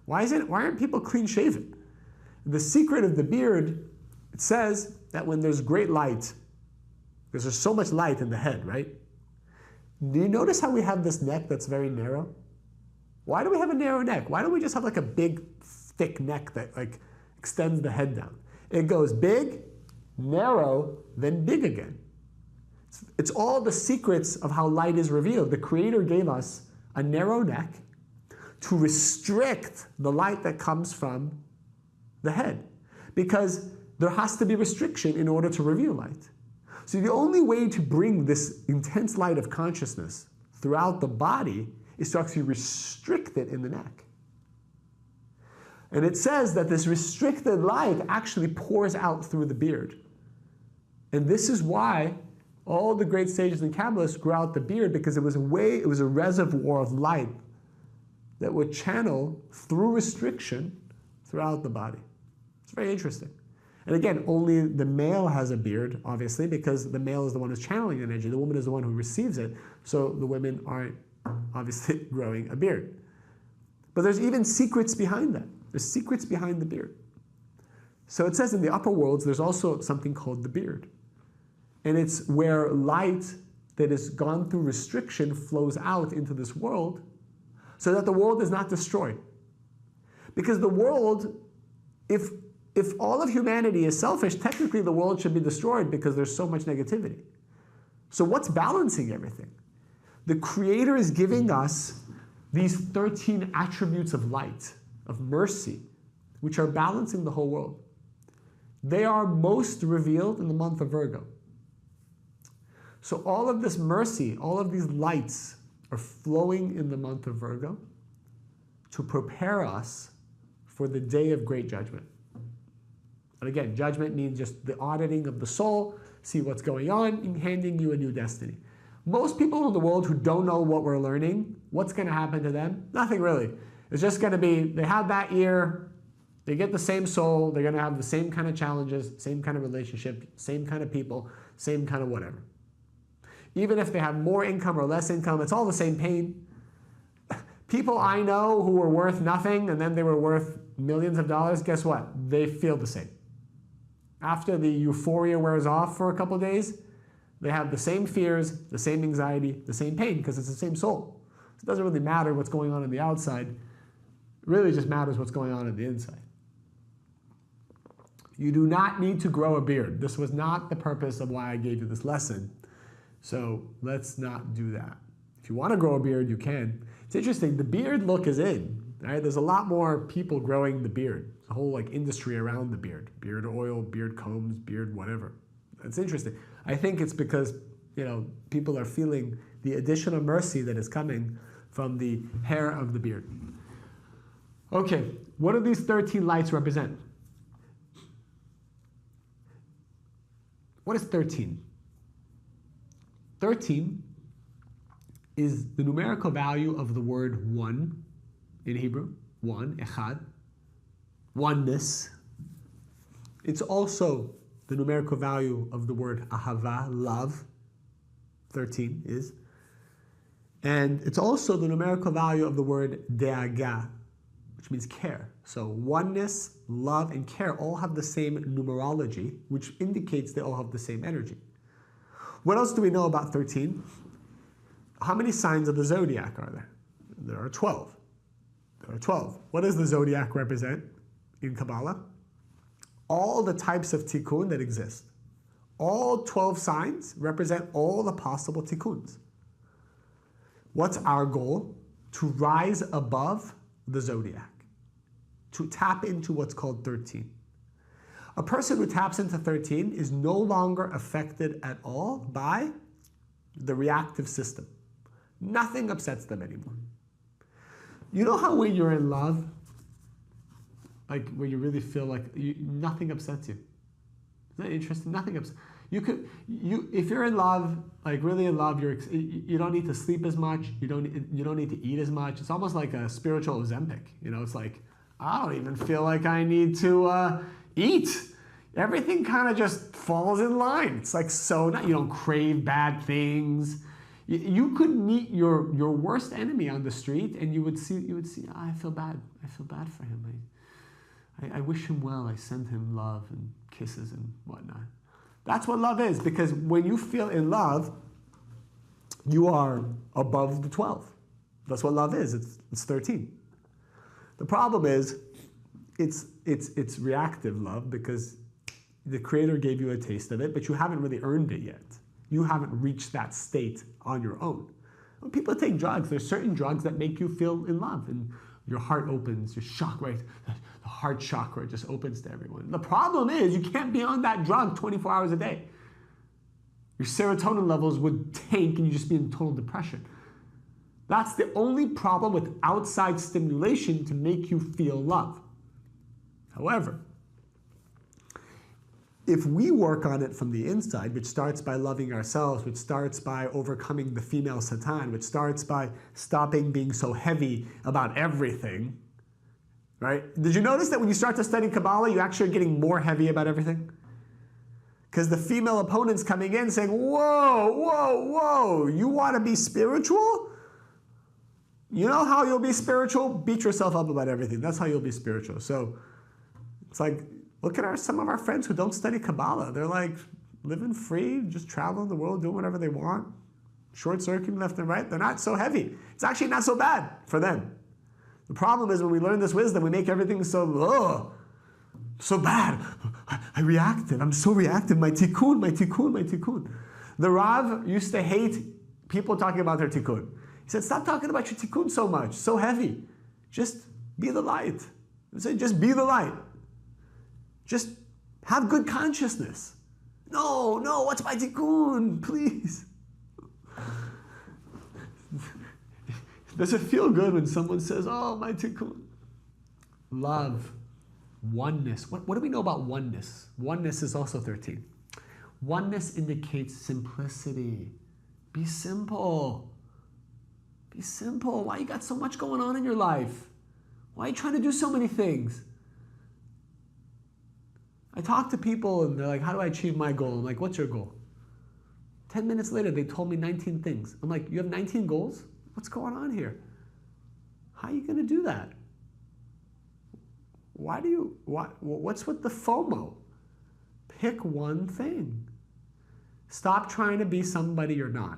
Why aren't people clean shaven? The secret of the beard, it says that when there's great light, because there's so much light in the head, right? Do you notice how we have this neck that's very narrow? Why do we have a narrow neck? Why don't we just have like a big, thick neck that like extends the head down? It goes big, narrow, then big again. It's all the secrets of how light is revealed. The Creator gave us a narrow neck to restrict the light that comes from the head, because there has to be restriction in order to reveal light. So the only way to bring this intense light of consciousness throughout the body is to actually restrict it in the neck. And it says that this restricted light actually pours out through the beard. And this is why all the great sages and Kabbalists grew out the beard, because it was a reservoir of light that would channel through restriction throughout the body. It's very interesting. And again, only the male has a beard, obviously, because the male is the one who's channeling energy. The woman is the one who receives it. So the women aren't obviously growing a beard. But there's even secrets behind that. There's secrets behind the beard. So it says in the upper worlds, there's also something called the beard. And it's where light that has gone through restriction flows out into this world so that the world is not destroyed. Because the world, if all of humanity is selfish, technically the world should be destroyed because there's so much negativity. So what's balancing everything? The Creator is giving us these 13 attributes of light, of mercy, which are balancing the whole world. they are most revealed in the month of Virgo. So all of this mercy, all of these lights are flowing in the month of Virgo to prepare us for the day of great judgment. And again, judgment means just the auditing of the soul, see what's going on, and handing you a new destiny. Most people in the world who don't know what we're learning, what's going to happen to them? Nothing really. It's just going to be, they have that year, they get the same soul, they're going to have the same kind of challenges, same kind of relationship, same kind of people, same kind of whatever. Even if they have more income or less income, it's all the same pain. People I know who were worth nothing and then they were worth millions of dollars, guess what? They feel the same. After the euphoria wears off for a couple of days, they have the same fears, the same anxiety, the same pain, because it's the same soul. So it doesn't really matter what's going on the outside. It really just matters what's going on the inside. You do not need to grow a beard. This was not the purpose of why I gave you this lesson. So let's not do that. If you want to grow a beard, you can. It's interesting, the beard look is in. Right? There's a lot more people growing the beard. There's a whole industry around the beard. Beard oil, beard combs, beard whatever. It's interesting. I think it's because people are feeling the additional mercy that is coming from the hair of the beard. Okay, what do these 13 lights represent? What is 13? 13 is the numerical value of the word one in Hebrew. One, echad. Oneness. It's also the numerical value of the word ahava, love. 13 is. And it's also the numerical value of the word deaga, which means care. So oneness, love, and care all have the same numerology, which indicates they all have the same energy. What else do we know about 13? How many signs of the zodiac are there? There are 12. There are 12. What does the zodiac represent in Kabbalah? All the types of tikkun that exist. All 12 signs represent all the possible tikkuns. What's our goal? To rise above the zodiac. To tap into what's called 13. A person who taps into 13 is no longer affected at all by the reactive system. Nothing upsets them anymore. You know how when you're in love, when you really feel nothing upsets you? Isn't that interesting? Nothing upsets you. If you're in love, really in love, you don't need to sleep as much. You don't need to eat as much. It's almost like a spiritual Ozempic. It's I don't even feel like I need to eat. Everything kind of just falls in line. It's you don't crave bad things. You could meet your worst enemy on the street and you would see, I feel bad. I feel bad for him. I wish him well. I send him love and kisses and whatnot. That's what love is, because when you feel in love, you are above the 12. That's what love is. It's 13. The problem is, it's reactive love because the Creator gave you a taste of it, but you haven't really earned it yet. You haven't reached that state on your own. When people take drugs, there's certain drugs that make you feel in love, and your heart opens, your chakra, the heart chakra just opens to everyone. The problem is you can't be on that drug 24 hours a day. Your serotonin levels would tank and you just be in total depression. That's the only problem with outside stimulation to make you feel love. However, if we work on it from the inside, which starts by loving ourselves, which starts by overcoming the female Satan, which starts by stopping being so heavy about everything, right? Did you notice that when you start to study Kabbalah, you actually are getting more heavy about everything? Because the female opponent's coming in saying, whoa, whoa, whoa, you want to be spiritual? You know how you'll be spiritual? Beat yourself up about everything. That's how you'll be spiritual. So it's look at some of our friends who don't study Kabbalah. They're living free, just traveling the world, doing whatever they want, short-circuiting left and right. They're not so heavy. It's actually not so bad for them. The problem is when we learn this wisdom, we make everything so bad. I'm reactive. I'm so reactive. My tikkun, my tikkun, my tikkun. The Rav used to hate people talking about their tikkun. He said, stop talking about your tikkun so much, so heavy. Just be the light. He said, just be the light. Just Have good consciousness. No, what's my tikkun? Please. Does it feel good when someone says, oh, my tikkun? Love, oneness. What do we know about oneness? Oneness is also 13. Oneness indicates simplicity. Be simple. Be simple. Why you got so much going on in your life? Why are you trying to do so many things? I talk to people and they're like, how do I achieve my goal? I'm like, what's your goal? 10 minutes later, they told me 19 things. I'm like, you have 19 goals? What's going on here? How are you going to do that? What's with the FOMO? Pick one thing. Stop trying to be somebody you're not.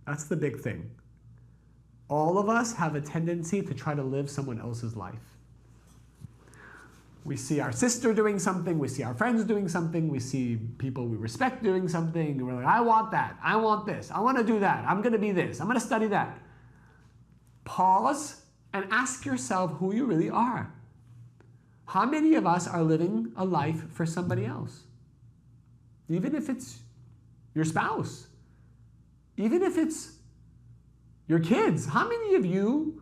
That's the big thing. All of us have a tendency to try to live someone else's life. We see our sister doing something, we see our friends doing something, we see people we respect doing something, and we're like, I want that, I want this, I want to do that, I'm going to be this, I'm going to study that. Pause and ask yourself who you really are. How many of us are living a life for somebody else? Even if it's your spouse, even if it's your kids, how many of you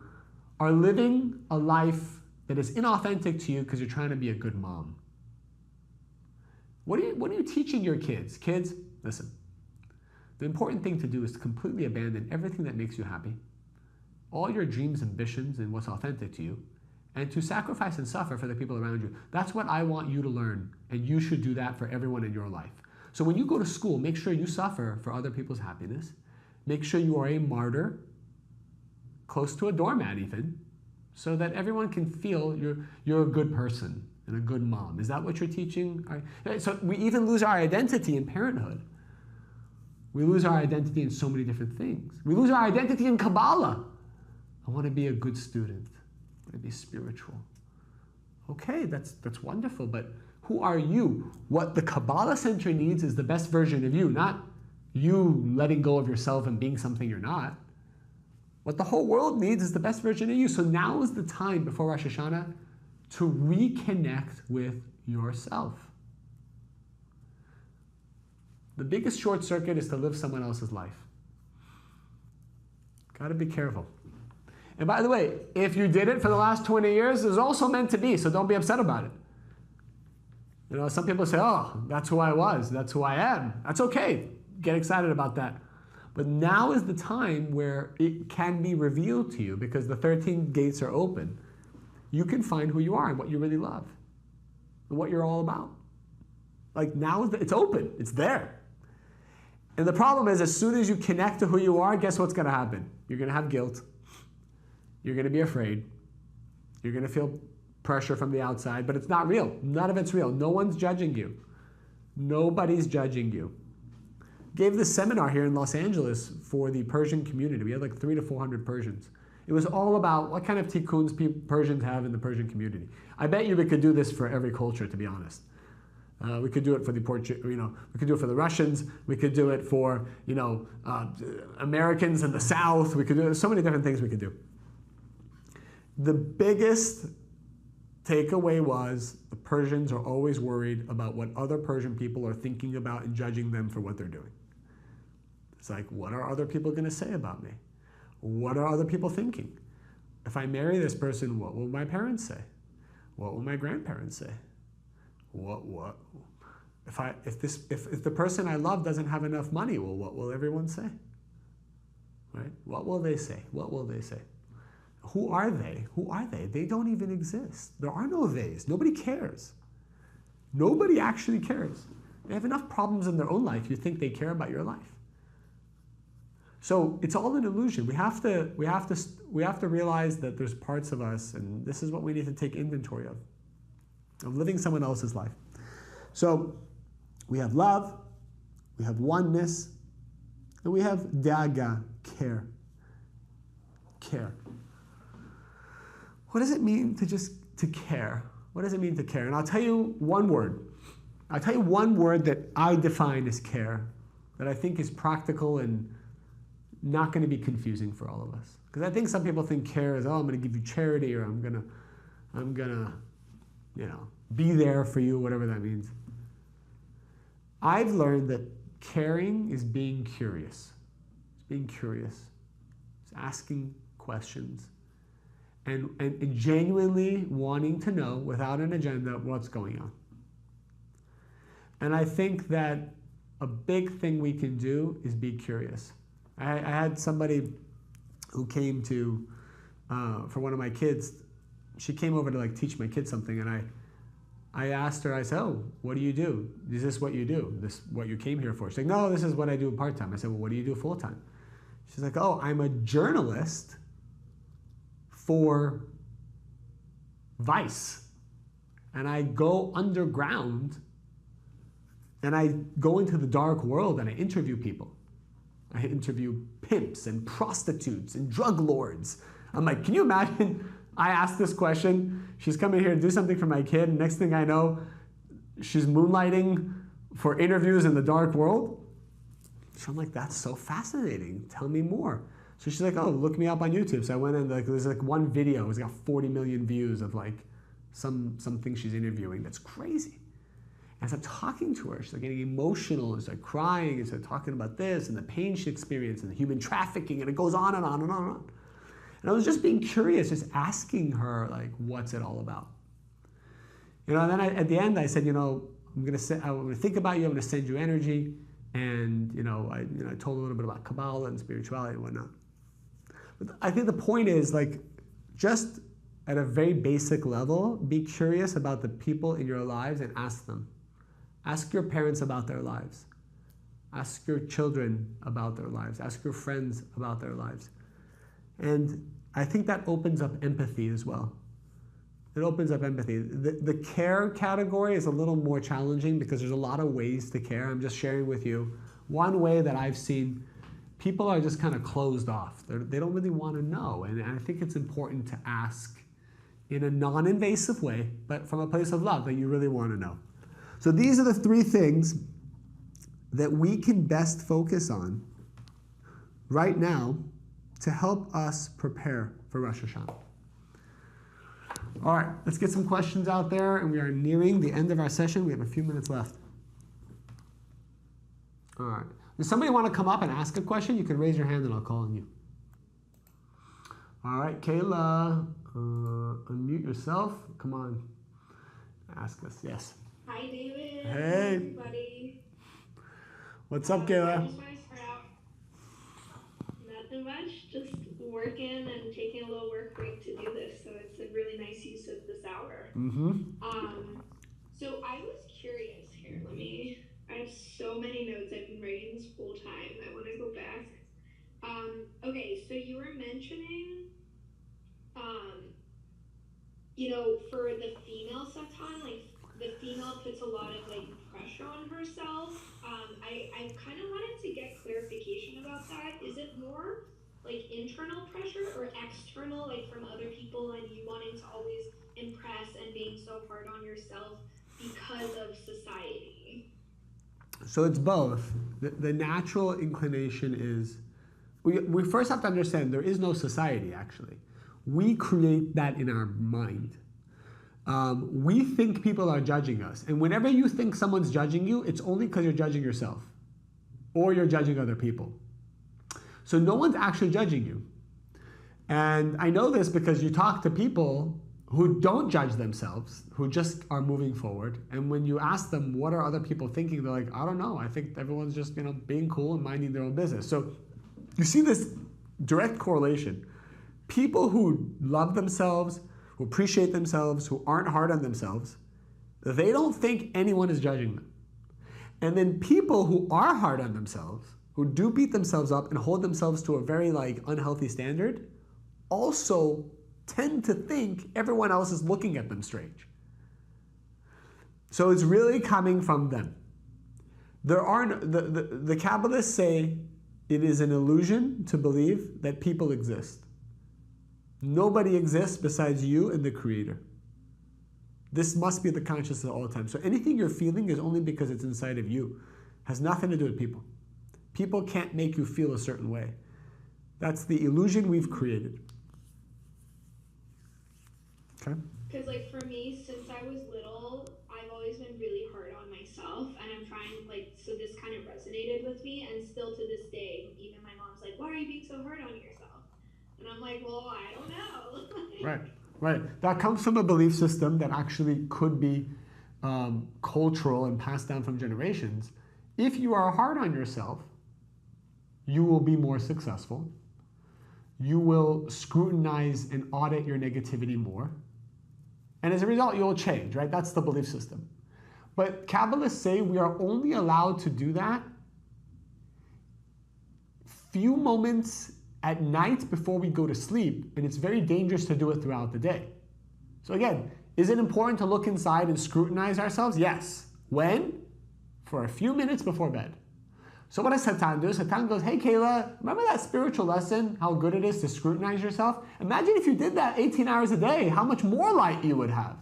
are living a life that is inauthentic to you because you're trying to be a good mom? What are you teaching your kids? Kids, listen. The important thing to do is to completely abandon everything that makes you happy, all your dreams, ambitions, and what's authentic to you, and to sacrifice and suffer for the people around you. That's what I want you to learn, and you should do that for everyone in your life. So when you go to school, make sure you suffer for other people's happiness. Make sure you are a martyr, close to a doormat even, so that everyone can feel you're a good person and a good mom. Is that what you're teaching? So we even lose our identity in parenthood. We lose our identity in so many different things. We lose our identity in Kabbalah. I want to be a good student. I want to be spiritual. Okay, that's wonderful, but who are you? What the Kabbalah Center needs is the best version of you, not you letting go of yourself and being something you're not. What the whole world needs is the best version of you. So now is the time before Rosh Hashanah to reconnect with yourself. The biggest short circuit is to live someone else's life. Got to be careful. And by the way, if you did it for the last 20 years, it was also meant to be, so don't be upset about it. You know, some people say, oh, that's who I was, that's who I am. That's okay. Get excited about that. But now is the time where it can be revealed to you because the 13 gates are open. You can find who you are and what you really love and what you're all about. Like now, it's open. It's there. And the problem is as soon as you connect to who you are, guess what's going to happen? You're going to have guilt. You're going to be afraid. You're going to feel pressure from the outside, but it's not real. None of it's real. No one's judging you. Nobody's judging you. Gave this seminar here in Los Angeles for the Persian community. We had like 300 to 400 Persians. It was all about what kind of tikkuns Persians have in the Persian community. I bet you we could do this for every culture, to be honest. We could do it for the we could do it for the Russians. We could do it for Americans in the South. We could do so many different things we could do. The biggest takeaway was the Persians are always worried about what other Persian people are thinking about and judging them for what they're doing. It's like, what are other people going to say about me? What are other people thinking? If I marry this person, what will my parents say? What will my grandparents say? What? If the person I love doesn't have enough money, well, what will everyone say? Right? What will they say? What will they say? Who are they? Who are they? They don't even exist. There are no theys. Nobody cares. Nobody actually cares. They have enough problems in their own life. You think they care about your life. So it's all an illusion. We have to realize that there's parts of us, and this is what we need to take inventory of living someone else's life. So we have love, we have oneness, and we have daga, care. Care. What does it mean to care? What does it mean to care? And I'll tell you one word. I'll tell you one word that I define as care, that I think is practical and not going to be confusing for all of us. Because I think some people think care is, I'm going to give you charity, or I'm gonna, be there for you, whatever that means. I've learned that caring is being curious. It's being curious. It's asking questions. And genuinely wanting to know, without an agenda, what's going on. And I think that a big thing we can do is be curious. I had somebody who came to, for one of my kids, she came over to like teach my kids something, and I asked her, I said, oh, what do you do? Is this what you do? This what you came here for? She's like, no, this is what I do part-time. I said, well, what do you do full-time? She's like, oh, I'm a journalist for Vice. And I go underground and I go into the dark world and I interview people. I interview pimps and prostitutes and drug lords. I'm like, can you imagine? I asked this question. She's coming here to do something for my kid. And next thing I know, she's moonlighting for interviews in the dark world. So I'm like, that's so fascinating. Tell me more. So she's like, oh, look me up on YouTube. So I went in, like, there's like one video. It's got 40 million views of like something she's interviewing. That's crazy. And I started talking to her. She's like getting emotional and started crying and started talking about this and the pain she experienced and the human trafficking, and it goes on and on and on and on. And I was just being curious, just asking her, like, what's it all about? You know, and then at the end I said, you know, I'm gonna think about you. I'm gonna send you energy. And I told a little bit about Kabbalah and spirituality and whatnot. But I think the point is, like, just at a very basic level, be curious about the people in your lives and ask them. Ask your parents about their lives. Ask your children about their lives. Ask your friends about their lives. And I think that opens up empathy as well. It opens up empathy. The care category is a little more challenging because there's a lot of ways to care. I'm just sharing with you one way that I've seen people are just kind of closed off. They don't really want to know. And I think it's important to ask in a non-invasive way, but from a place of love that you really want to know. So these are the three things that we can best focus on right now to help us prepare for Rosh Hashanah. All right, let's get some questions out there, and we are nearing the end of our session. We have a few minutes left. All right. Does somebody want to come up and ask a question? You can raise your hand and I'll call on you. All right, Kayla, unmute yourself. Come on, ask us. Yes. Hi, David. Hey. Everybody. What's up, Kayla? I just want to start out. Nothing much. Just working and taking a little work break to do this. So it's a really nice use of this hour. So I was curious here. I have so many notes I've been writing this whole time. I want to go back. Okay, so you were mentioning, for the female Satan, like the female puts a lot of like pressure on herself. I kind of wanted to get clarification about that. Is it more like internal pressure or external, like from other people and you wanting to always impress and being so hard on yourself because of society? So it's both. The natural inclination is, we first have to understand there is no society, actually. We create that in our mind. We think people are judging us. And whenever you think someone's judging you, it's only because you're judging yourself or you're judging other people. So no one's actually judging you. And I know this because you talk to people who don't judge themselves, who just are moving forward. And when you ask them, what are other people thinking? They're like, I don't know. I think everyone's just, being cool and minding their own business. So you see this direct correlation. People who love themselves, who appreciate themselves, who aren't hard on themselves, they don't think anyone is judging them. And then people who are hard on themselves, who do beat themselves up and hold themselves to a very unhealthy standard, also tend to think everyone else is looking at them strange. So it's really coming from them. The Kabbalists say it is an illusion to believe that people exist. Nobody exists besides you and the Creator. This must be the consciousness at all times. So anything you're feeling is only because it's inside of you. Has nothing to do with people. People can't make you feel a certain way. That's the illusion we've created. Okay? Because for me, since I was little, I've always been really hard on myself, and I'm trying so this kind of resonated with me, and still to this day, even my mom's like, why are you being so hard on yourself? And I'm like, well, I don't know. Right. That comes from a belief system that actually could be cultural and passed down from generations. If you are hard on yourself, you will be more successful. You will scrutinize and audit your negativity more. And as a result, you'll change, right? That's the belief system. But Kabbalists say we are only allowed to do that few moments at night before we go to sleep, and it's very dangerous to do it throughout the day. So again, is it important to look inside and scrutinize ourselves? Yes. When? For a few minutes before bed. So what does Satan do? Satan goes, hey Kayla, remember that spiritual lesson, how good it is to scrutinize yourself? Imagine if you did that 18 hours a day, how much more light you would have.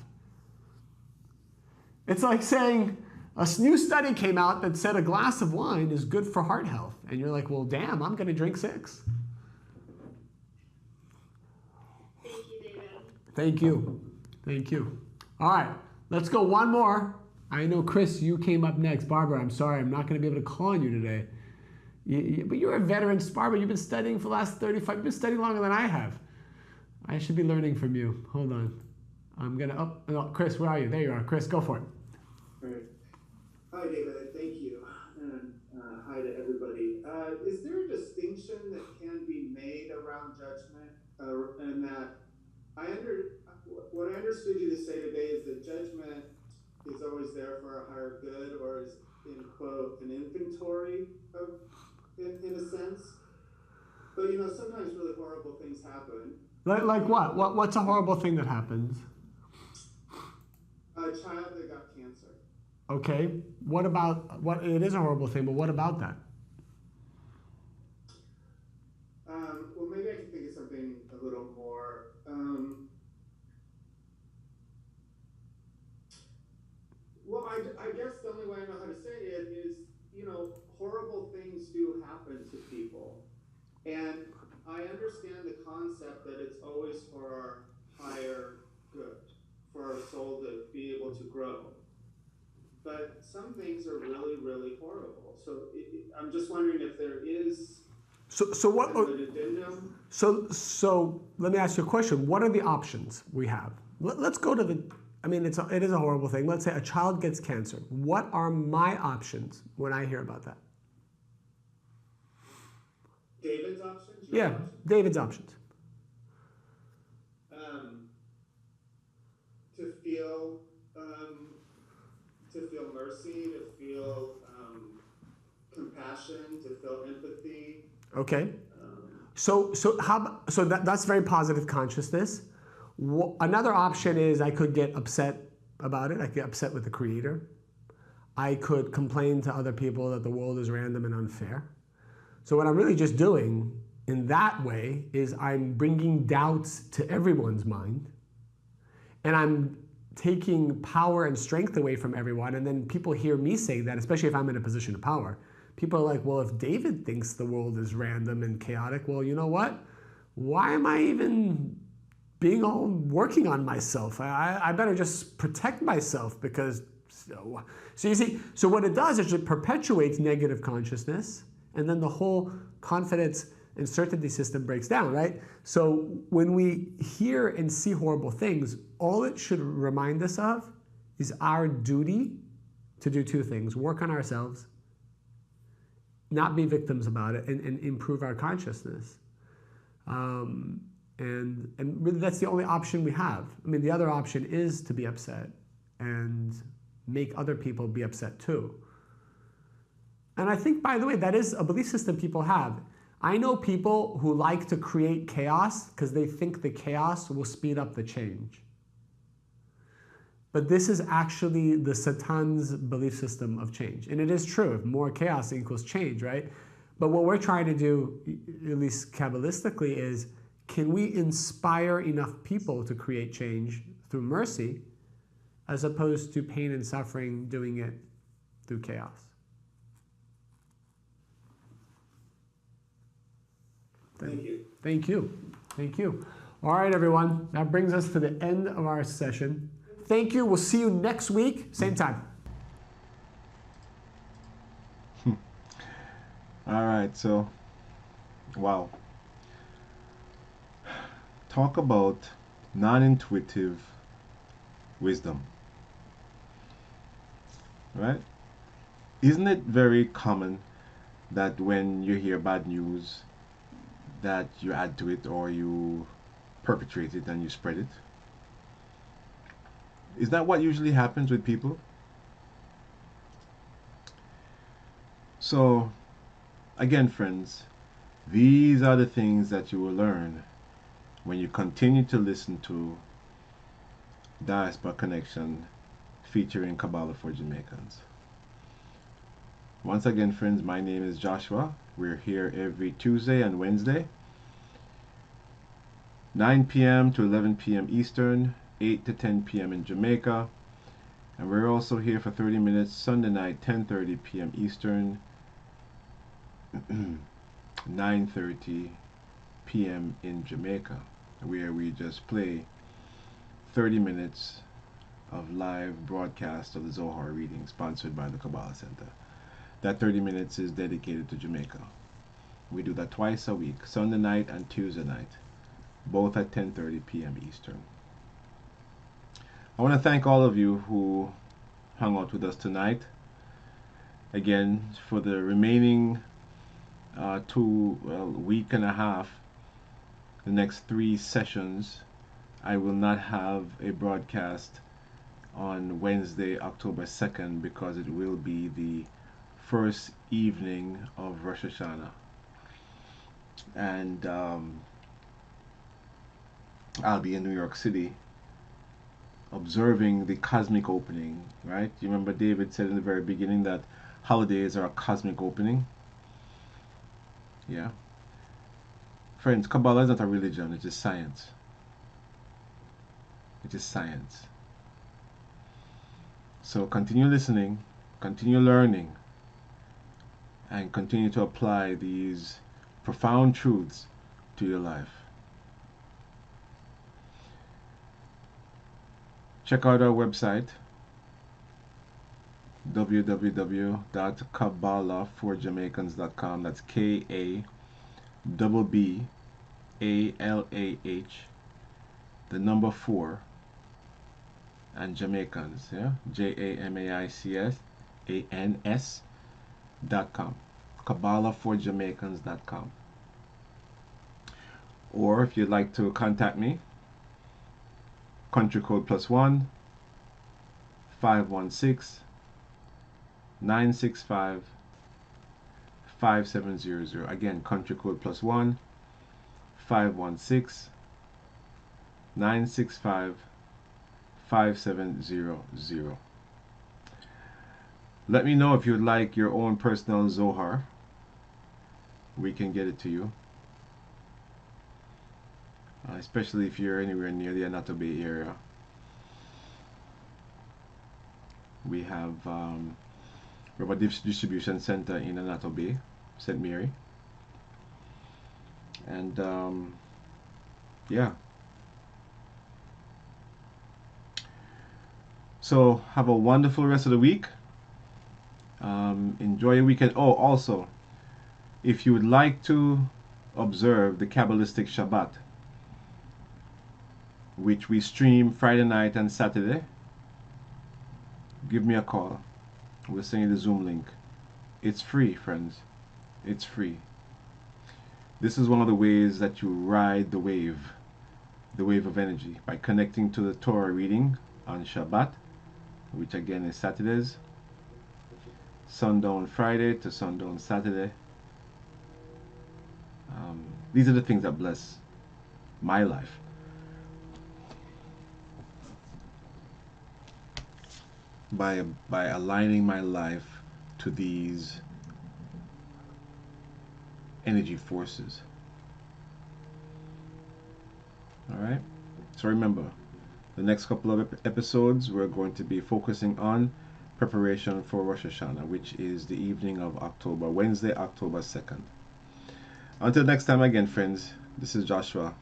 It's like saying, a new study came out that said a glass of wine is good for heart health. And you're like, well, damn, I'm going to drink 6. Thank you, David. Thank you. All right, let's go one more. I know, Chris, you came up next. Barbara, I'm sorry, I'm not going to be able to call on you today. But you're a veteran. Barbara, you've been studying for the last 35, you've been studying longer than I have. I should be learning from you. Hold on. I'm going to, no, Chris, where are you? There you are. Chris, go for it. All right. Hi, David. Thank you. And hi to everybody. Is there a distinction that can be made around judgment? And that what I understood you to say today is that judgment is always there for a higher good, or is, in quote, an inventory of, in a sense. But sometimes really horrible things happen. Like what? What's a horrible thing that happens? A child that got cancer. Okay. It is a horrible thing, but what about that? Well, maybe I can think of something a little more. Well, I guess the only way I know how to say it is, horrible things do happen to people. And I understand the concept that it's always for our higher good, for our soul to be able to grow. But some things are really, really horrible. So I'm just wondering if there is an addendum. So let me ask you a question. What are the options we have? Let's go to it is a horrible thing. Let's say a child gets cancer. What are my options when I hear about that? David's options? Yeah, David's options. To feel mercy, to feel compassion, to feel empathy. Okay. So that's very positive consciousness. Another option is I could get upset about it. I could get upset with the Creator. I could complain to other people that the world is random and unfair. So what I'm really just doing in that way is I'm bringing doubts to everyone's mind, and I'm taking power and strength away from everyone. And then people hear me say that, especially if I'm in a position of power. People are like, well, if David thinks the world is random and chaotic, well, you know what? Why am I even working on myself? I better just protect myself, because so you see, so what it does is it perpetuates negative consciousness, and then the whole confidence and certainty system breaks down, right? So when we hear and see horrible things, all it should remind us of is our duty to do 2 things: work on ourselves, not be victims about it, and improve our consciousness. And really that's the only option we have. I mean, the other option is to be upset and make other people be upset too. And I think, by the way, that is a belief system people have. I know people who like to create chaos because they think the chaos will speed up the change. But this is actually the Satan's belief system of change. And it is true, if more chaos equals change, right? But what we're trying to do, at least Kabbalistically, is can we inspire enough people to create change through mercy, as opposed to pain and suffering, doing it through chaos? Thank you. Thank you. Thank you. All right, everyone. That brings us to the end of our session. Thank you. We'll see you next week, same time. All right, so wow. Talk about non-intuitive wisdom, right? Isn't it very common that when you hear bad news that you add to it or you perpetrate it and you spread it? Is that what usually happens with people? So, again, friends, these are the things that you will learn when you continue to listen to Diaspora Connection featuring Kabbalah for Jamaicans. Once again, friends, my name is Joshua. We're here every Tuesday and Wednesday, 9 p.m. to 11 p.m. Eastern, 8 to 10 p.m. in Jamaica. And we're also here for 30 minutes Sunday night, 10:30 p.m. Eastern, 9:30 p.m. in Jamaica, where we just play 30 minutes of live broadcast of the Zohar reading sponsored by the Kabbalah Center. That 30 minutes is dedicated to Jamaica. We do that twice a week, Sunday night and Tuesday night, both at 10:30 p.m. Eastern. I want to thank all of you who hung out with us tonight. Again, for the remaining week and a half, the next 3 sessions, I will not have a broadcast on Wednesday, October 2nd, because it will be the first evening of Rosh Hashanah. And I'll be in New York City observing the cosmic opening, right? You remember David said in the very beginning that holidays are a cosmic opening? Yeah. Friends, Kabbalah is not a religion, it is science. It is science. So continue listening, continue learning, and continue to apply these profound truths to your life. Check out our website, www.kabbalahforjamaicans.com. That's KABBALAH, the number 4, and Jamaicans, yeah, JAMAICS.com, kabbalahforjamaicans.com. Or if you'd like to contact me, country code +1 516 965 5700. Again, country code +1 516 965 5700. Let me know if you'd like your own personal Zohar. We can get it to you. Especially if you're anywhere near the Anato Bay area. We have a distribution center in Anato Bay, St. Mary. And yeah. So have a wonderful rest of the week. Enjoy your weekend. Oh, also, if you would like to observe the Kabbalistic Shabbat, which we stream Friday night and Saturday, give me a call. We'll send you the Zoom link. It's free, friends. It's free. This is one of the ways that you ride the wave of energy, by connecting to the Torah reading on Shabbat, which again is Saturdays, sundown Friday to sundown Saturday. These are the things that bless my life. By aligning my life to these energy forces. Alright? So remember, the next couple of episodes we're going to be focusing on preparation for Rosh Hashanah, which is the evening of Wednesday, October 2nd. Until next time again, friends, this is Joshua.